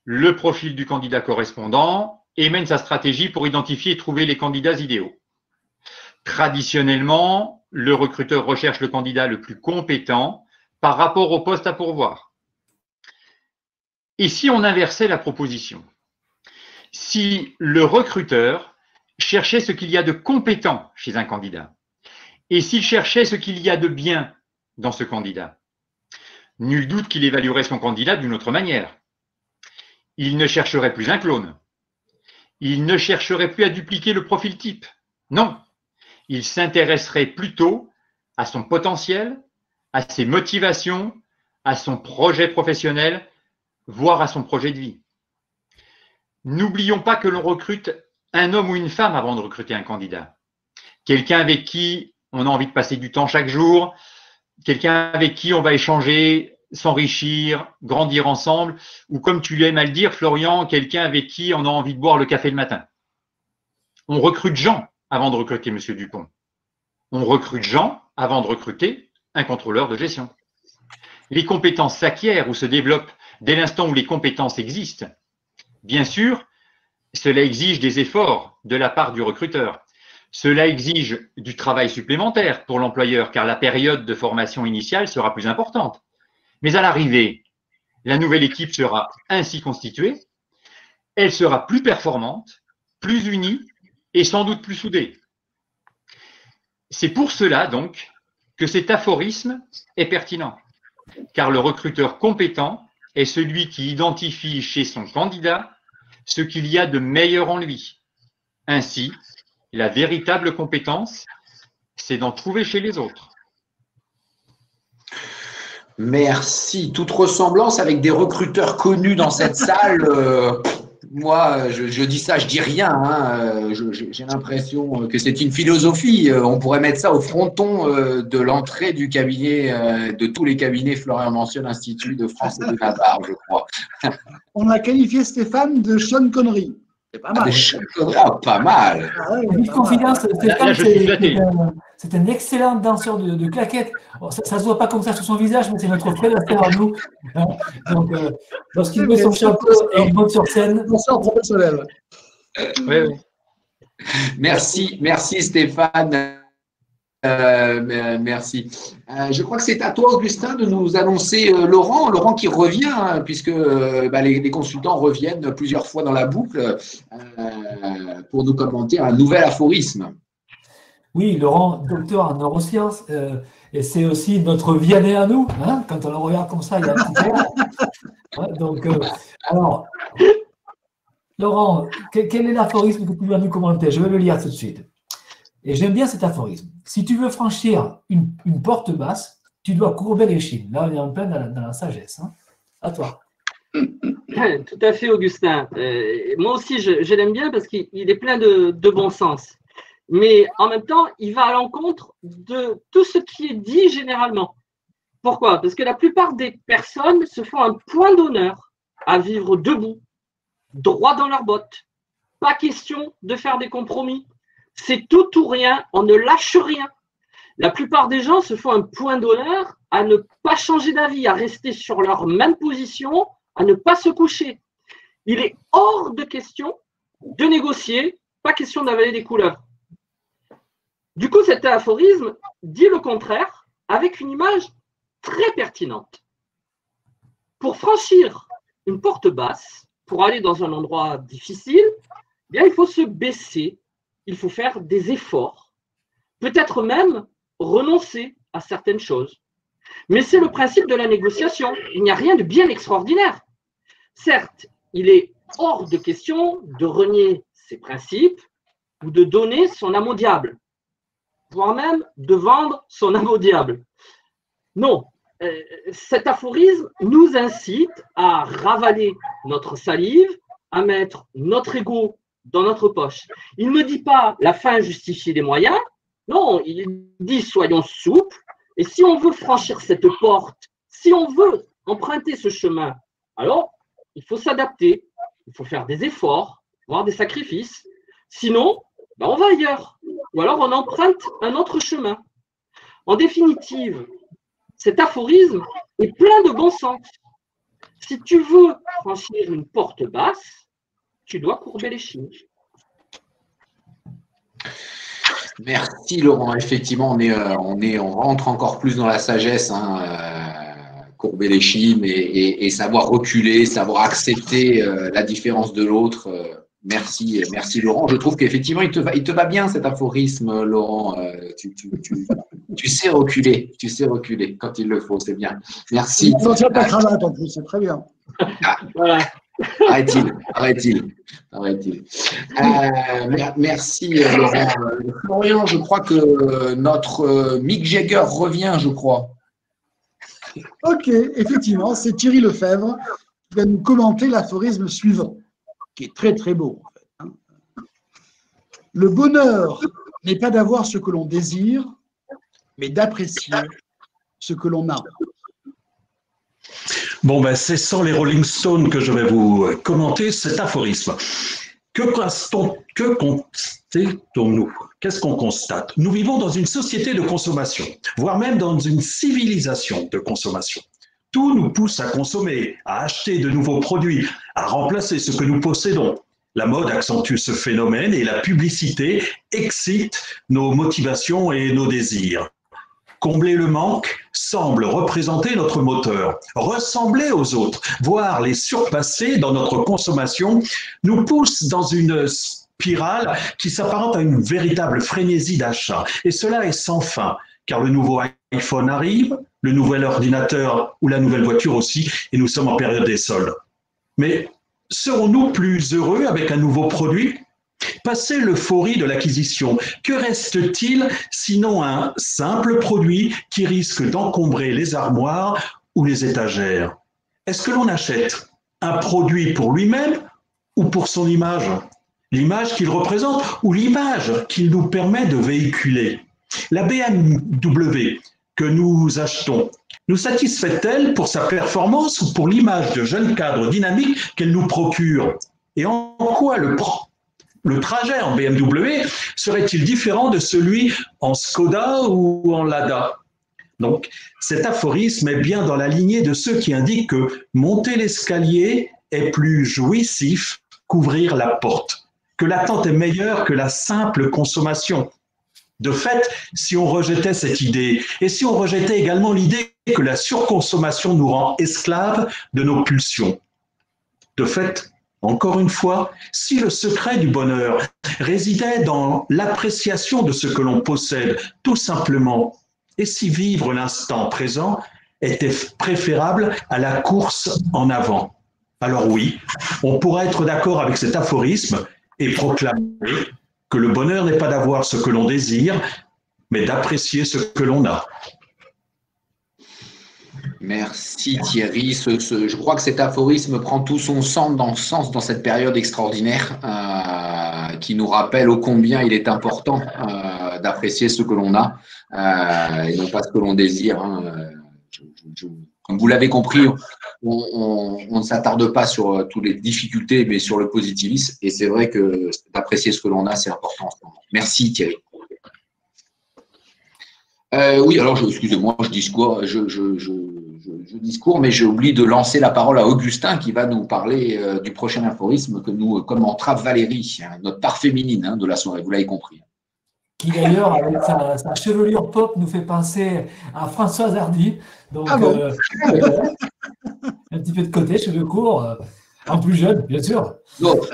le profil du candidat correspondant et mène sa stratégie pour identifier et trouver les candidats idéaux. Traditionnellement, le recruteur recherche le candidat le plus compétent par rapport au poste à pourvoir. Et si on inversait la proposition? Si le recruteur cherchait ce qu'il y a de compétent chez un candidat et s'il cherchait ce qu'il y a de bien dans ce candidat, nul doute qu'il évaluerait son candidat d'une autre manière. Il ne chercherait plus un clone. Il ne chercherait plus à dupliquer le profil type. Non, il s'intéresserait plutôt à son potentiel, à ses motivations, à son projet professionnel, voire à son projet de vie. N'oublions pas que l'on recrute un homme ou une femme avant de recruter un candidat. Quelqu'un avec qui on a envie de passer du temps chaque jour, quelqu'un avec qui on va échanger, s'enrichir, grandir ensemble, ou comme tu aimes à le dire, Florian, quelqu'un avec qui on a envie de boire le café le matin. On recrute Jean avant de recruter M. Dupont. On recrute Jean avant de recruter un contrôleur de gestion. Les compétences s'acquièrent ou se développent dès l'instant où les compétences existent. Bien sûr, cela exige des efforts de la part du recruteur. Cela exige du travail supplémentaire pour l'employeur, car la période de formation initiale sera plus importante. Mais à l'arrivée, la nouvelle équipe sera ainsi constituée, elle sera plus performante, plus unie et sans doute plus soudée. C'est pour cela donc que cet aphorisme est pertinent, car le recruteur compétent est celui qui identifie chez son candidat ce qu'il y a de meilleur en lui. Ainsi, la véritable compétence, c'est d'en trouver chez les autres. Merci. Toute ressemblance avec des recruteurs connus dans cette salle, moi, je dis ça, je dis rien. Hein. J'ai l'impression que c'est une philosophie. On pourrait mettre ça au fronton de l'entrée du cabinet, de tous les cabinets Florian Manciol, Institut de France et de Navarre, je crois. On a qualifié Stéphane de Sean Connery. C'est pas mal. Pas mal. Ah ouais, Petite confidence, Là, je suis flatté. c'est un excellent danseur de claquettes. Bon, ça ne se voit pas comme ça sur son visage, mais c'est notre prédateur à nous. Donc, lorsqu'il met son chapeau et il monte sur scène. Danseur professionnel. Oui, oui. Merci Stéphane. Merci. Je crois que c'est à toi, Augustin, de nous annoncer Laurent. Laurent qui revient, hein, puisque les consultants reviennent plusieurs fois dans la boucle pour nous commenter un nouvel aphorisme. Oui, Laurent, docteur en neurosciences, et c'est aussi notre Vianney à nous. Hein, quand on le regarde comme ça, il y a un petit air. Ouais, donc, alors, Laurent, quel est l'aphorisme que tu vas nous commenter? Je vais le lire tout de suite. Et j'aime bien cet aphorisme. Si tu veux franchir une porte basse, tu dois courber l'échine. Là, on est en plein dans la sagesse. Hein. À toi. Tout à fait, Augustin. Moi aussi, je l'aime bien parce qu'il est plein de bon sens. Mais en même temps, il va à l'encontre de tout ce qui est dit généralement. Pourquoi? Parce que la plupart des personnes se font un point d'honneur à vivre debout, droit dans leurs bottes. Pas question de faire des compromis. C'est tout ou rien, on ne lâche rien. La plupart des gens se font un point d'honneur à ne pas changer d'avis, à rester sur leur même position, à ne pas se coucher. Il est hors de question de négocier, pas question d'avaler des couleuvres. Du coup, cet aphorisme dit le contraire avec une image très pertinente. Pour franchir une porte basse, pour aller dans un endroit difficile, eh bien, il faut se baisser, il faut faire des efforts, peut-être même renoncer à certaines choses. Mais c'est le principe de la négociation. Il n'y a rien de bien extraordinaire. Certes, il est hors de question de renier ses principes ou de donner son âme au diable, voire même de vendre son âme au diable. Non, cet aphorisme nous incite à ravaler notre salive, à mettre notre ego dans notre poche. Il ne dit pas la fin justifie les moyens, non, il dit soyons souples, et si on veut franchir cette porte, si on veut emprunter ce chemin, alors il faut s'adapter, il faut faire des efforts, voire des sacrifices, sinon on va ailleurs, ou alors on emprunte un autre chemin. En définitive, cet aphorisme est plein de bon sens. Si tu veux franchir une porte basse, tu dois courber l'échine. Merci Laurent. Effectivement, on rentre encore plus dans la sagesse, courber l'échine et savoir reculer, savoir accepter la différence de l'autre. Merci Laurent. Je trouve qu'effectivement, il te va bien cet aphorisme, Laurent. Tu sais reculer quand il le faut, c'est bien. Merci. On tient ta cravate en plus, c'est très bien. Voilà. Arrête-il. Merci Laurent. Florian, je crois que notre Mick Jagger revient, je crois. Ok, effectivement, c'est Thierry Lefebvre qui va nous commenter l'aphorisme suivant, qui est très très beau. En fait, hein. Le bonheur n'est pas d'avoir ce que l'on désire, mais d'apprécier ce que l'on a. Bon, ben, c'est sans les Rolling Stones que je vais vous commenter cet aphorisme. Que constatons-nous? Qu'est-ce qu'on constate? Nous vivons dans une société de consommation, voire même dans une civilisation de consommation. Tout nous pousse à consommer, à acheter de nouveaux produits, à remplacer ce que nous possédons. La mode accentue ce phénomène et la publicité excite nos motivations et nos désirs. Combler le manque semble représenter notre moteur. Ressembler aux autres, voire les surpasser dans notre consommation, nous pousse dans une spirale qui s'apparente à une véritable frénésie d'achat. Et cela est sans fin, car le nouveau iPhone arrive, le nouvel ordinateur ou la nouvelle voiture aussi, et nous sommes en période des soldes. Mais serons-nous plus heureux avec un nouveau produit ? Passé l'euphorie de l'acquisition, que reste-t-il sinon un simple produit qui risque d'encombrer les armoires ou les étagères? Est-ce que l'on achète un produit pour lui-même ou pour son image? L'image qu'il représente ou l'image qu'il nous permet de véhiculer? La BMW que nous achetons nous satisfait-elle pour sa performance ou pour l'image de jeune cadre dynamique qu'elle nous procure? Et en quoi le trajet en BMW serait-il différent de celui en Skoda ou en Lada? Donc, cet aphorisme est bien dans la lignée de ceux qui indiquent que monter l'escalier est plus jouissif qu'ouvrir la porte, que l'attente est meilleure que la simple consommation. De fait, si on rejetait cette idée, et si on rejetait également l'idée que la surconsommation nous rend esclaves de nos pulsions, de fait, encore une fois, si le secret du bonheur résidait dans l'appréciation de ce que l'on possède, tout simplement, et si vivre l'instant présent était préférable à la course en avant, alors oui, on pourra être d'accord avec cet aphorisme et proclamer que le bonheur n'est pas d'avoir ce que l'on désire, mais d'apprécier ce que l'on a. Merci Thierry. Je crois que cet aphorisme prend tout son sens dans cette période extraordinaire qui nous rappelle ô combien il est important d'apprécier ce que l'on a et non pas ce que l'on désire. Comme vous l'avez compris, on ne s'attarde pas sur toutes les difficultés, mais sur le positivisme. Et c'est vrai que d'apprécier ce que l'on a, c'est important en ce moment. Merci Thierry. Oui, alors excusez-moi, je discours, mais j'ai oublié de lancer la parole à Augustin qui va nous parler du prochain aphorisme que nous commentera Valérie, notre part féminine de la soirée, vous l'avez compris. Qui d'ailleurs, avec sa chevelure pop, nous fait penser à Françoise Hardy. Donc, un petit peu de côté, cheveux courts, en plus jeune, bien sûr.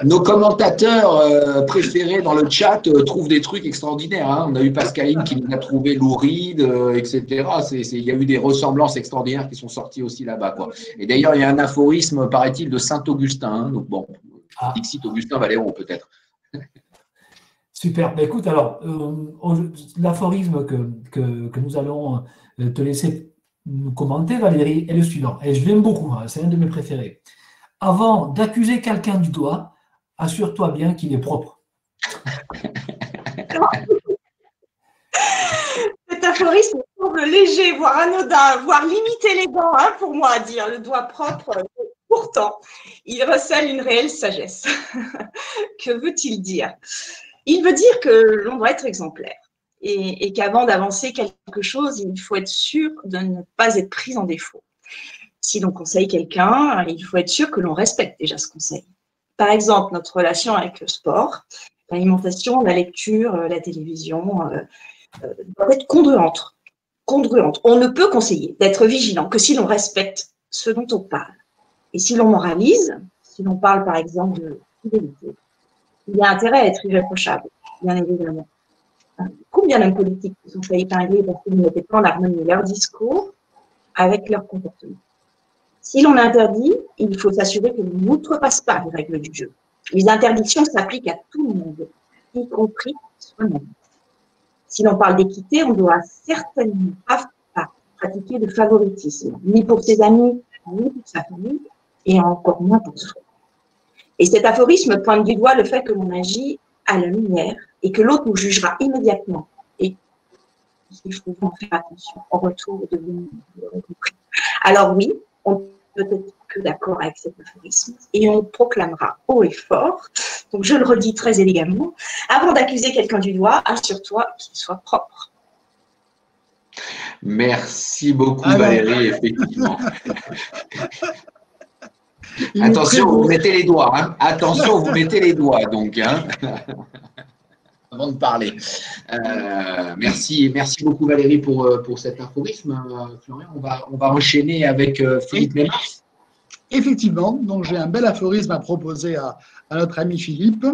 Nos commentateurs préférés dans le chat trouvent des trucs extraordinaires. On a eu Pascaline qui nous a trouvé louride, etc. Il y a eu des ressemblances extraordinaires qui sont sorties aussi là-bas. Et d'ailleurs, il y a un aphorisme, paraît-il, de Saint-Augustin. Donc bon, Dixit Augustin Valéron peut-être. Super. Écoute, alors, l'aphorisme que nous allons te laisser nous commenter, Valérie, est le suivant. Et je l'aime beaucoup, c'est un de mes préférés. Avant d'accuser quelqu'un du doigt, assure-toi bien qu'il est propre. Cet aphorisme semble léger, voire anodin, voire limite élégant pour moi à dire. Le doigt propre, pourtant, il recèle une réelle sagesse. Que veut-il dire? Il veut dire que l'on doit être exemplaire et qu'avant d'avancer quelque chose, il faut être sûr de ne pas être pris en défaut. Si l'on conseille quelqu'un, il faut être sûr que l'on respecte déjà ce conseil. Par exemple, notre relation avec le sport, l'alimentation, la lecture, la télévision, doit être congruente. On ne peut conseiller d'être vigilant que si l'on respecte ce dont on parle. Et si l'on moralise, si l'on parle par exemple de fidélité, il y a intérêt à être irréprochable, bien évidemment. Combien d'hommes politiques sont faits épingler parce qu'ils ne mettaient pas en harmonie leur discours avec leur comportement? Si l'on interdit, il faut s'assurer que l'on n'outrepasse pas les règles du jeu. Les interdictions s'appliquent à tout le monde, y compris soi-même. Si l'on parle d'équité, on ne doit certainement pas pratiquer de favoritisme, ni pour ses amis, ni pour sa famille, et encore moins pour soi. Et cet aphorisme pointe du doigt le fait que l'on agit à la lumière et que l'autre nous jugera immédiatement. Et il faut en faire attention en retour de vous l'aurez compris. Alors oui, on peut être que d'accord avec cet aphorisme et on proclamera haut et fort, donc je le redis très élégamment, avant d'accuser quelqu'un du doigt, assure-toi qu'il soit propre. Merci beaucoup Valérie, effectivement. Attention, vous mettez les doigts. Attention, vous mettez les doigts, donc. Avant de parler. Merci beaucoup Valérie pour cet aphorisme. Florian, on va enchaîner avec Philippe Mémars. Effectivement, donc j'ai un bel aphorisme à proposer à notre ami Philippe.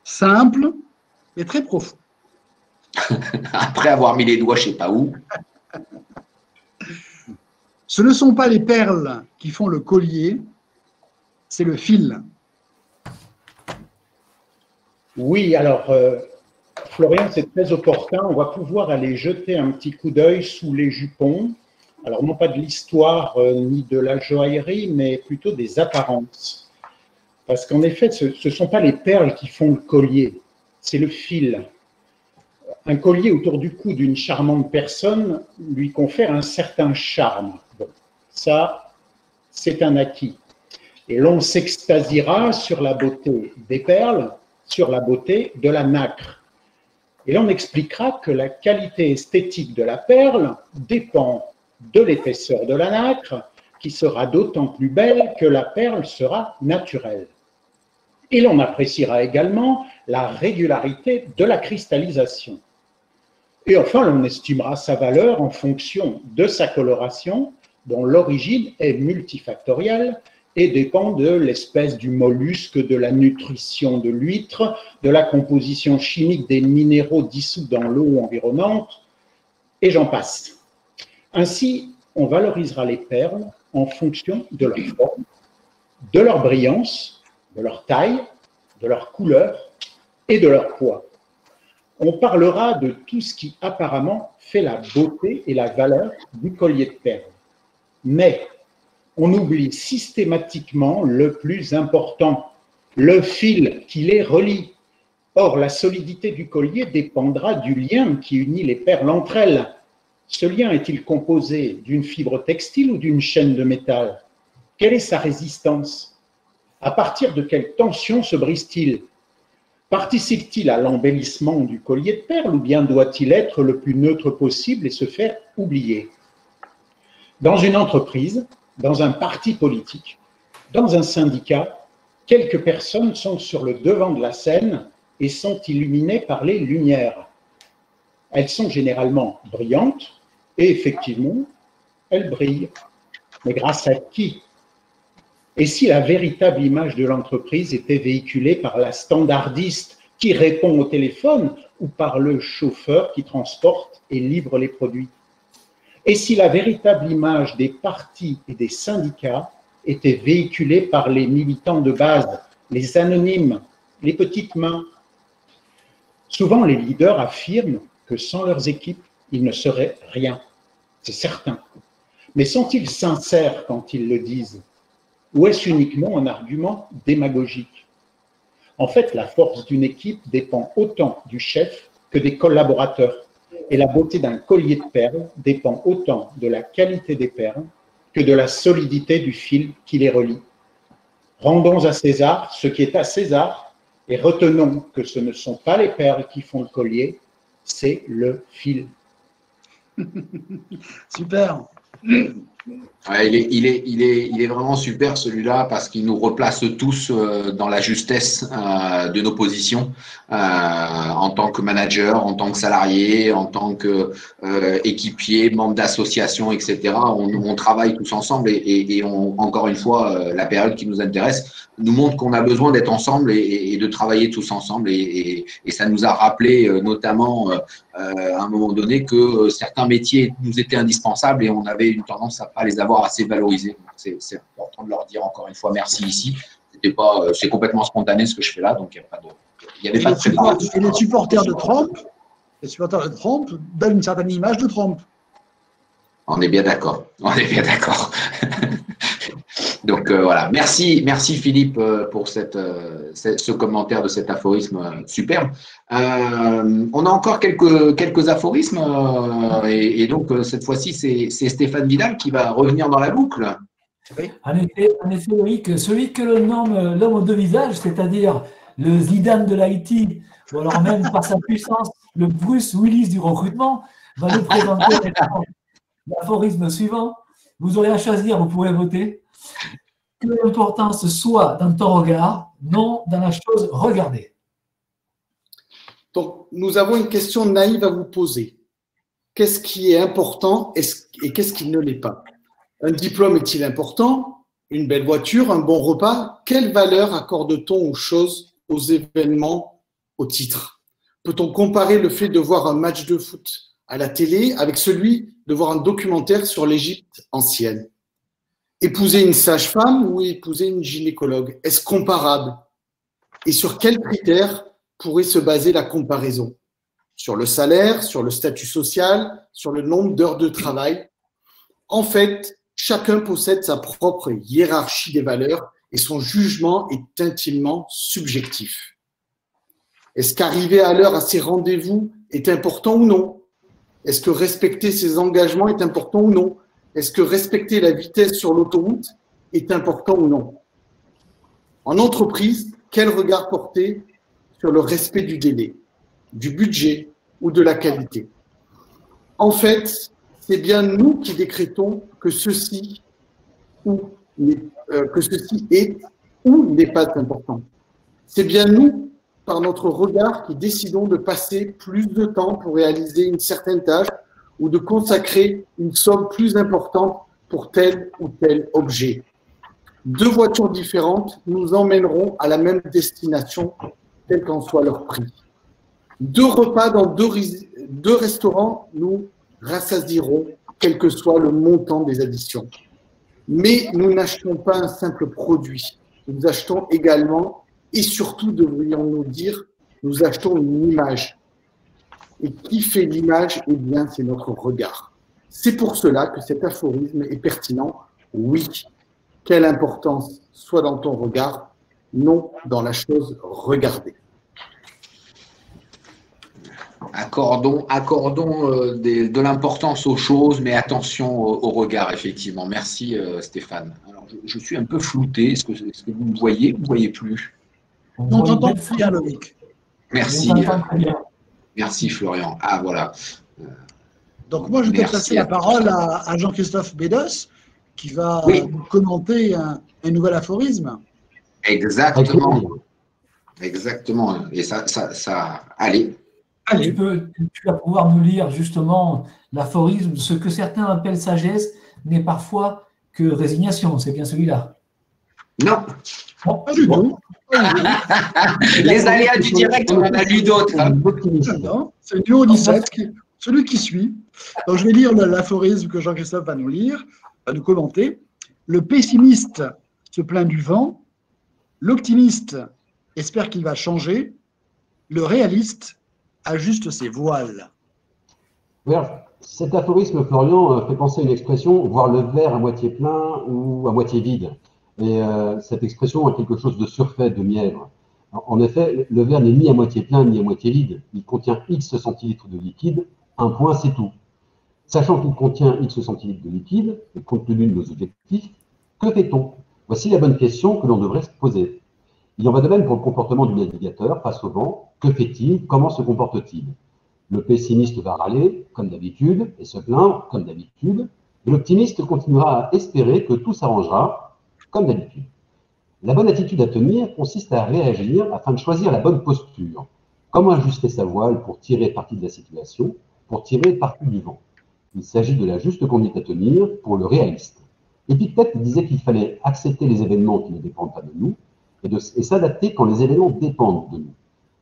Simple et très profond. Après avoir mis les doigts je ne sais pas où. Ce ne sont pas les perles qui font le collier, c'est le fil. Oui, alors, Florian, c'est très opportun. On va pouvoir aller jeter un petit coup d'œil sous les jupons Alors, non pas de l'histoire ni de la joaillerie, mais plutôt des apparences. Parce qu'en effet, ce ne sont pas les perles qui font le collier, c'est le fil. Un collier autour du cou d'une charmante personne lui confère un certain charme. Bon, ça, c'est un acquis. Et l'on s'extasiera sur la beauté des perles, sur la beauté de la nacre. Et l'on expliquera que la qualité esthétique de la perle dépend de l'épaisseur de la nacre, qui sera d'autant plus belle que la perle sera naturelle. Et l'on appréciera également la régularité de la cristallisation. Et enfin, l'on estimera sa valeur en fonction de sa coloration, dont l'origine est multifactorielle et dépend de l'espèce du mollusque, de la nutrition de l'huître, de la composition chimique des minéraux dissous dans l'eau environnante, et j'en passe. Ainsi, on valorisera les perles en fonction de leur forme, de leur brillance, de leur taille, de leur couleur et de leur poids. On parlera de tout ce qui apparemment fait la beauté et la valeur du collier de perles. Mais on oublie systématiquement le plus important, le fil qui les relie. Or, la solidité du collier dépendra du lien qui unit les perles entre elles. Ce lien est-il composé d'une fibre textile ou d'une chaîne de métal? Quelle est sa résistance? À partir de quelle tension se brise-t-il? Participe-t-il à l'embellissement du collier de perles ou bien doit-il être le plus neutre possible et se faire oublier? Dans une entreprise, dans un parti politique, dans un syndicat, quelques personnes sont sur le devant de la scène et sont illuminées par les lumières. Elles sont généralement brillantes et effectivement, elles brillent. Mais grâce à qui? Et si la véritable image de l'entreprise était véhiculée par la standardiste qui répond au téléphone ou par le chauffeur qui transporte et livre les produits? Et si la véritable image des partis et des syndicats était véhiculée par les militants de base, les anonymes, les petites mains? Souvent, les leaders affirment que sans leurs équipes, ils ne seraient rien. C'est certain. Mais sont-ils sincères quand ils le disent? Ou est-ce uniquement un argument démagogique? En fait, la force d'une équipe dépend autant du chef que des collaborateurs. Et la beauté d'un collier de perles dépend autant de la qualité des perles que de la solidité du fil qui les relie. Rendons à César ce qui est à César et retenons que ce ne sont pas les perles qui font le collier, c'est le fil. Super. Ouais, il est vraiment super celui-là parce qu'il nous replace tous dans la justesse de nos positions en tant que manager, en tant que salarié, en tant qu'équipier, membre d'association, etc. On travaille tous ensemble et encore une fois, la période qui nous intéresse nous montre qu'on a besoin d'être ensemble et de travailler tous ensemble et ça nous a rappelé notamment à un moment donné que certains métiers nous étaient indispensables et on avait une tendance à pas les avoir assez valorisés. C'est important de leur dire encore une fois merci ici. C'est complètement spontané ce que je fais là, donc il n'y avait pas de préparation. Et les supporters de Trump donnent une certaine image de Trump. On est bien d'accord. Donc voilà, merci Philippe pour ce commentaire de cet aphorisme superbe. On a encore quelques aphorismes et donc cette fois-ci c'est Stéphane Vidal qui va revenir dans la boucle. Oui. En effet, Loïc, celui que l'on nomme l'homme aux deux visages, c'est-à-dire le Zidane de l'IT, ou alors même par sa puissance, le Bruce Willis du recrutement, va nous présenter l'aphorisme suivant. Vous aurez à choisir, vous pourrez voter. Que l'importance soit dans ton regard, non dans la chose regardée. Donc, nous avons une question naïve à vous poser. Qu'est-ce qui est important et qu'est-ce qui ne l'est pas? Un diplôme est-il important? Une belle voiture, un bon repas? Quelle valeur accorde-t-on aux choses, aux événements, aux titres? Peut-on comparer le fait de voir un match de foot à la télé avec celui de voir un documentaire sur l'Égypte ancienne? Épouser une sage-femme ou épouser une gynécologue? Est-ce comparable? Et sur quels critères pourrait se baser la comparaison? Sur le salaire, sur le statut social, sur le nombre d'heures de travail? En fait, chacun possède sa propre hiérarchie des valeurs et son jugement est intimement subjectif. Est-ce qu'arriver à l'heure à ses rendez-vous est important ou non? Est-ce que respecter ses engagements est important ou non? Est-ce que respecter la vitesse sur l'autoroute est important ou non? En entreprise, quel regard porter sur le respect du délai, du budget ou de la qualité? En fait, c'est bien nous qui décrétons que ceci est ou n'est pas important. C'est bien nous, par notre regard, qui décidons de passer plus de temps pour réaliser une certaine tâche ou de consacrer une somme plus importante pour tel ou tel objet. Deux voitures différentes nous emmèneront à la même destination, quel qu'en soit leur prix. Deux repas dans deux restaurants nous rassasieront, quel que soit le montant des additions. Mais nous n'achetons pas un simple produit. Nous achetons également, et surtout devrions-nous dire, nous achetons une image. Et qui fait l'image? Eh bien, c'est notre regard. C'est pour cela que cet aphorisme est pertinent. Oui, quelle importance soit dans ton regard, non dans la chose regardée. Accordons de l'importance aux choses, mais attention au regard, effectivement. Merci Stéphane. Alors, je suis un peu flouté. Est-ce que vous me voyez? Vous ne voyez plus? On t'entend bien, Loïc. Merci. Merci Florian. Ah, voilà. Donc moi, je vais passer la parole à Jean-Christophe Bédos, qui va nous commenter un nouvel aphorisme. Exactement. Exactement. Et ça allez. Tu vas pouvoir nous lire justement l'aphorisme, ce que certains appellent sagesse n'est parfois que résignation. C'est bien celui-là? Non. Bon, pas du tout. Les aléas du direct, on en a lu d'autres. Non, c'est Numéro 17, celui qui suit. Donc, je vais lire l'aphorisme que Jean-Christophe va nous lire, va nous commenter. Le pessimiste se plaint du vent, l'optimiste espère qu'il va changer, le réaliste ajuste ses voiles. Cet aphorisme, Florian, fait penser à une expression, voir le verre à moitié plein ou à moitié vide. Et cette expression a quelque chose de surfait, de mièvre. En effet, le verre n'est ni à moitié plein ni à moitié vide. Il contient X centilitres de liquide, un point, c'est tout. Sachant qu'il contient X centilitres de liquide, et compte tenu de nos objectifs, que fait-on? Voici la bonne question que l'on devrait se poser. Il en va de même pour le comportement du navigateur face au vent. Que fait-il? Comment se comporte-t-il? Le pessimiste va râler, comme d'habitude, et se plaindre, comme d'habitude, et l'optimiste continuera à espérer que tout s'arrangera, comme d'habitude. La bonne attitude à tenir consiste à réagir afin de choisir la bonne posture. Comment ajuster sa voile pour tirer parti de la situation, pour tirer parti du vent? Il s'agit de la juste conduite à tenir pour le réaliste. Épictète disait qu'il fallait accepter les événements qui ne dépendent pas de nous et s'adapter quand les événements dépendent de nous.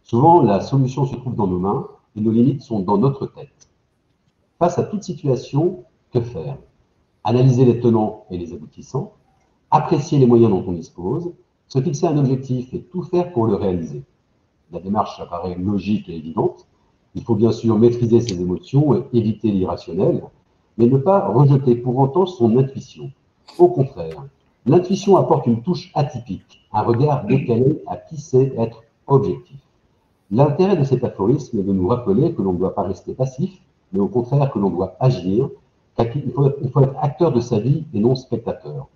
Souvent, la solution se trouve dans nos mains et nos limites sont dans notre tête. Face à toute situation, que faire? Analyser les tenants et les aboutissants, apprécier les moyens dont on dispose, se fixer un objectif et tout faire pour le réaliser. La démarche apparaît logique et évidente. Il faut bien sûr maîtriser ses émotions et éviter l'irrationnel, mais ne pas rejeter pour autant son intuition. Au contraire, l'intuition apporte une touche atypique, un regard décalé à qui sait être objectif. L'intérêt de cet aphorisme est de nous rappeler que l'on ne doit pas rester passif, mais au contraire que l'on doit agir, qu'il faut être acteur de sa vie et non spectateur.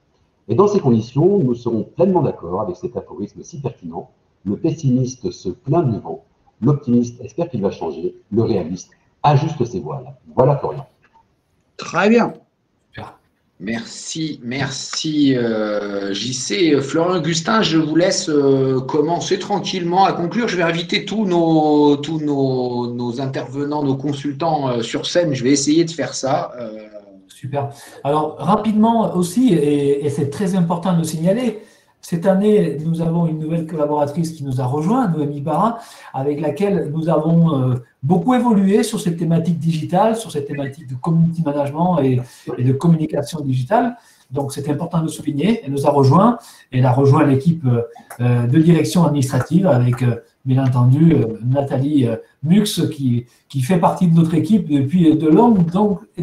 Et dans ces conditions, nous serons pleinement d'accord avec cet aphorisme si pertinent. Le pessimiste se plaint du vent, l'optimiste espère qu'il va changer, le réaliste ajuste ses voiles. Voilà Florian. Très bien. Merci JC. Florian Augustin, je vous laisse commencer tranquillement à conclure. Je vais inviter tous nos intervenants, nos consultants sur scène. Je vais essayer de faire ça. Super. Alors, rapidement aussi, et c'est très important de le signaler, cette année, nous avons une nouvelle collaboratrice qui nous a rejoint, Noémie Barra, avec laquelle nous avons beaucoup évolué sur cette thématique digitale, sur cette thématique de community management et de communication digitale. Donc, c'est important de le souligner. Elle nous a rejoint. Elle a rejoint l'équipe de direction administrative avec, bien entendu, Nathalie Mux, qui fait partie de notre équipe depuis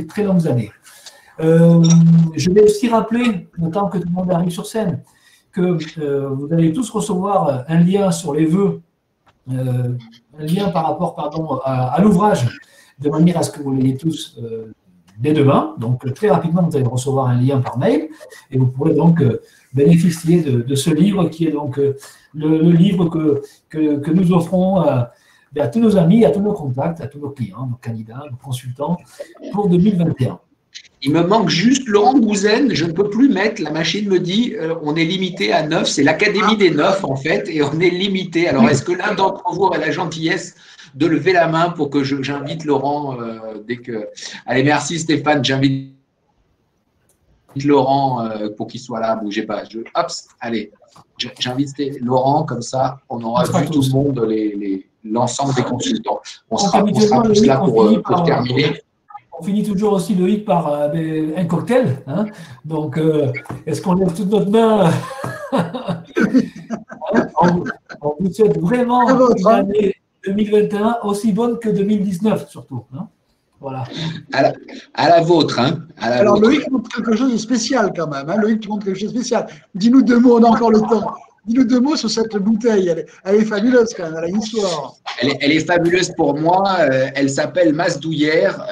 très longues années. Je vais aussi rappeler, le temps que tout le monde arrive sur scène, que vous allez tous recevoir un lien sur les vœux, un lien par rapport à l'ouvrage, de manière à ce que vous l'ayez tous dès demain. Donc, très rapidement, vous allez recevoir un lien par mail et vous pourrez donc bénéficier de ce livre qui est donc le livre que nous offrons à tous nos amis, à tous nos contacts, à tous nos clients, nos candidats, nos consultants pour 2021. Il me manque juste Laurent Bouzen, je ne peux plus mettre, la machine me dit on est limité à 9, c'est l'Académie des 9 en fait, et on est limité. Alors est-ce que l'un d'entre vous aurait la gentillesse de lever la main pour que j'invite Laurent dès que… Allez, merci Stéphane, j'invite Laurent pour qu'il soit là, bougez pas. Hop, allez, j'invite Laurent, comme ça on aura vu tout le monde, l'ensemble des consultants. On sera tous là pour terminer. On finit toujours aussi, Loïc, par un cocktail. Hein. Donc, est-ce qu'on lève toute notre main? On vous souhaite vraiment une année 2021 aussi bonne que 2019, surtout. Hein. Voilà. À la vôtre. Hein. Alors, Loïc montre quelque chose de spécial quand même. Hein. Loïc, tu montres quelque chose de spécial. Dis-nous 2 mots, on a encore le temps. Dis-nous 2 mots sur cette bouteille. Elle est fabuleuse quand même, elle a une histoire. Elle est fabuleuse pour moi. Elle s'appelle Masdouillère.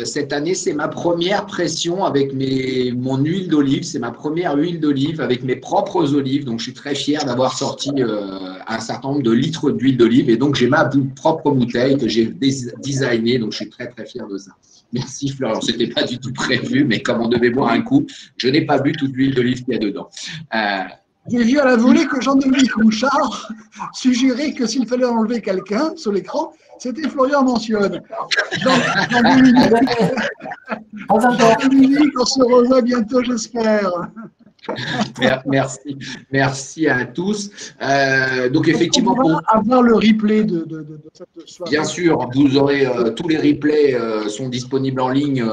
Cette année, c'est ma première pression avec mon huile d'olive. C'est ma première huile d'olive avec mes propres olives. Donc, je suis très fier d'avoir sorti un certain nombre de litres d'huile d'olive. Et donc, j'ai ma propre bouteille que j'ai designée. Donc, je suis très, très fier de ça. Merci Florian. Ce n'était pas du tout prévu, mais comme on devait boire un coup, je n'ai pas bu toute l'huile d'olive qu'il y a dedans. J'ai vu à la volée que Jean-Dominique Rouchard suggérait que s'il fallait enlever quelqu'un sur l'écran, c'était Florian Mentionne. Jean-Dominique, on se revoit bientôt, j'espère. Merci à tous. Donc effectivement, on va avoir le replay de cette soirée. Bien sûr, vous aurez tous les replays sont disponibles en ligne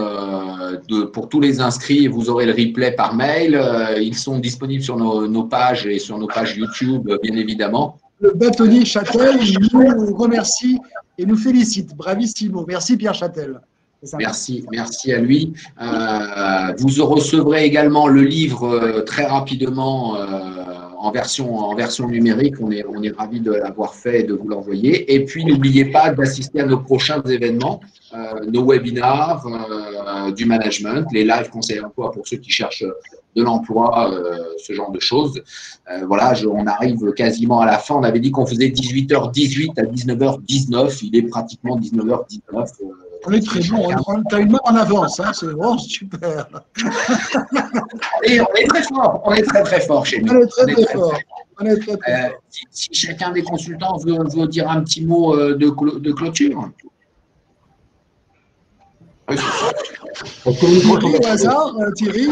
pour tous les inscrits. Vous aurez le replay par mail. Ils sont disponibles sur nos pages et sur nos pages YouTube, bien évidemment. Le bâtonnier Châtel nous remercie et nous félicite. Bravissimo. Merci Pierre Châtel. Merci à lui. Vous recevrez également le livre très rapidement en version numérique. On est ravis de l'avoir fait et de vous l'envoyer. Et puis, n'oubliez pas d'assister à nos prochains événements, nos webinars, du management, les live conseils d'emploi pour ceux qui cherchent de l'emploi, ce genre de choses. Voilà, on arrive quasiment à la fin. On avait dit qu'on faisait 18h18 à 19h19. Il est pratiquement 19h19. On est très bon, tu as une main en avance, hein, c'est vraiment super. Et on est très fort, on est très fort chez nous. On est très fort. Si chacun des consultants veut dire un petit mot de clôture. Au hasard, Thierry.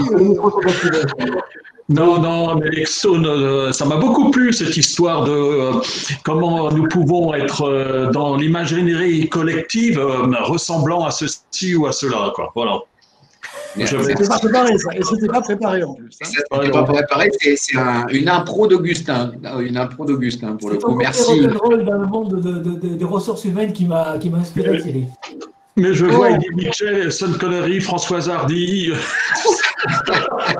Non, mais ça m'a beaucoup plu cette histoire de comment nous pouvons être dans l'imagerie collective ressemblant à ceci ou à cela, quoi. Voilà. C'était pas préparé, ça. Et c'était pas préparé en plus. C'était pas préparé, c'est une impro d'Augustin. Une impro d'Augustin, pour le coup. Merci. C'est un rôle dans le monde des ressources humaines qui m'a inspiré, Thierry. Mais je vois Eddie Mitchell, Sean Connery, Françoise Hardy.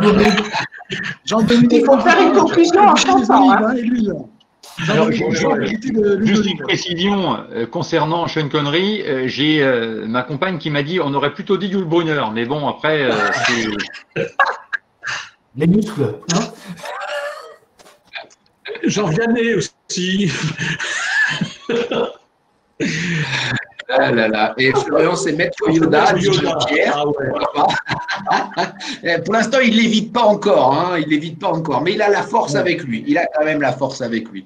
Il faut faire une conclusion en chanson. Alors, juste une précision concernant Sean Connery, j'ai ma compagne qui m'a dit on aurait plutôt dit Yul Brynner, mais bon, après, c'est… Les muscles, hein. Jean Vianney aussi. Ah là là. Et Florian, c'est Maître Yoda, Pierre. Pour l'instant, il ne l'évite pas encore. Hein. Il l'évite pas encore. Mais il a la force avec lui. Il a quand même la force avec lui.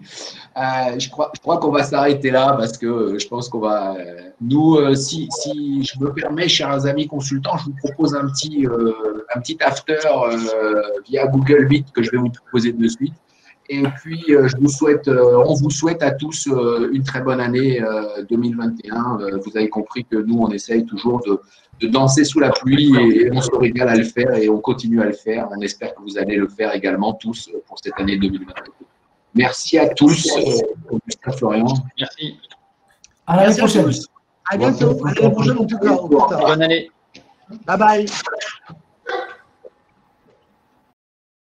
Je crois qu'on va s'arrêter là parce que je pense qu'on va… Nous, si je me permets, chers amis consultants, je vous propose un petit after via Google Meet que je vais vous proposer de suite. Et puis, on vous souhaite à tous une très bonne année 2021. Vous avez compris que nous, on essaye toujours de danser sous la pluie et on se régale à le faire et on continue à le faire. On espère que vous allez le faire également tous pour cette année 2021. Merci à tous. Augustin, Florian. Merci. À l'année prochaine. À bientôt. À l'année prochaine, en tout cas. Bonne année. Bye bye.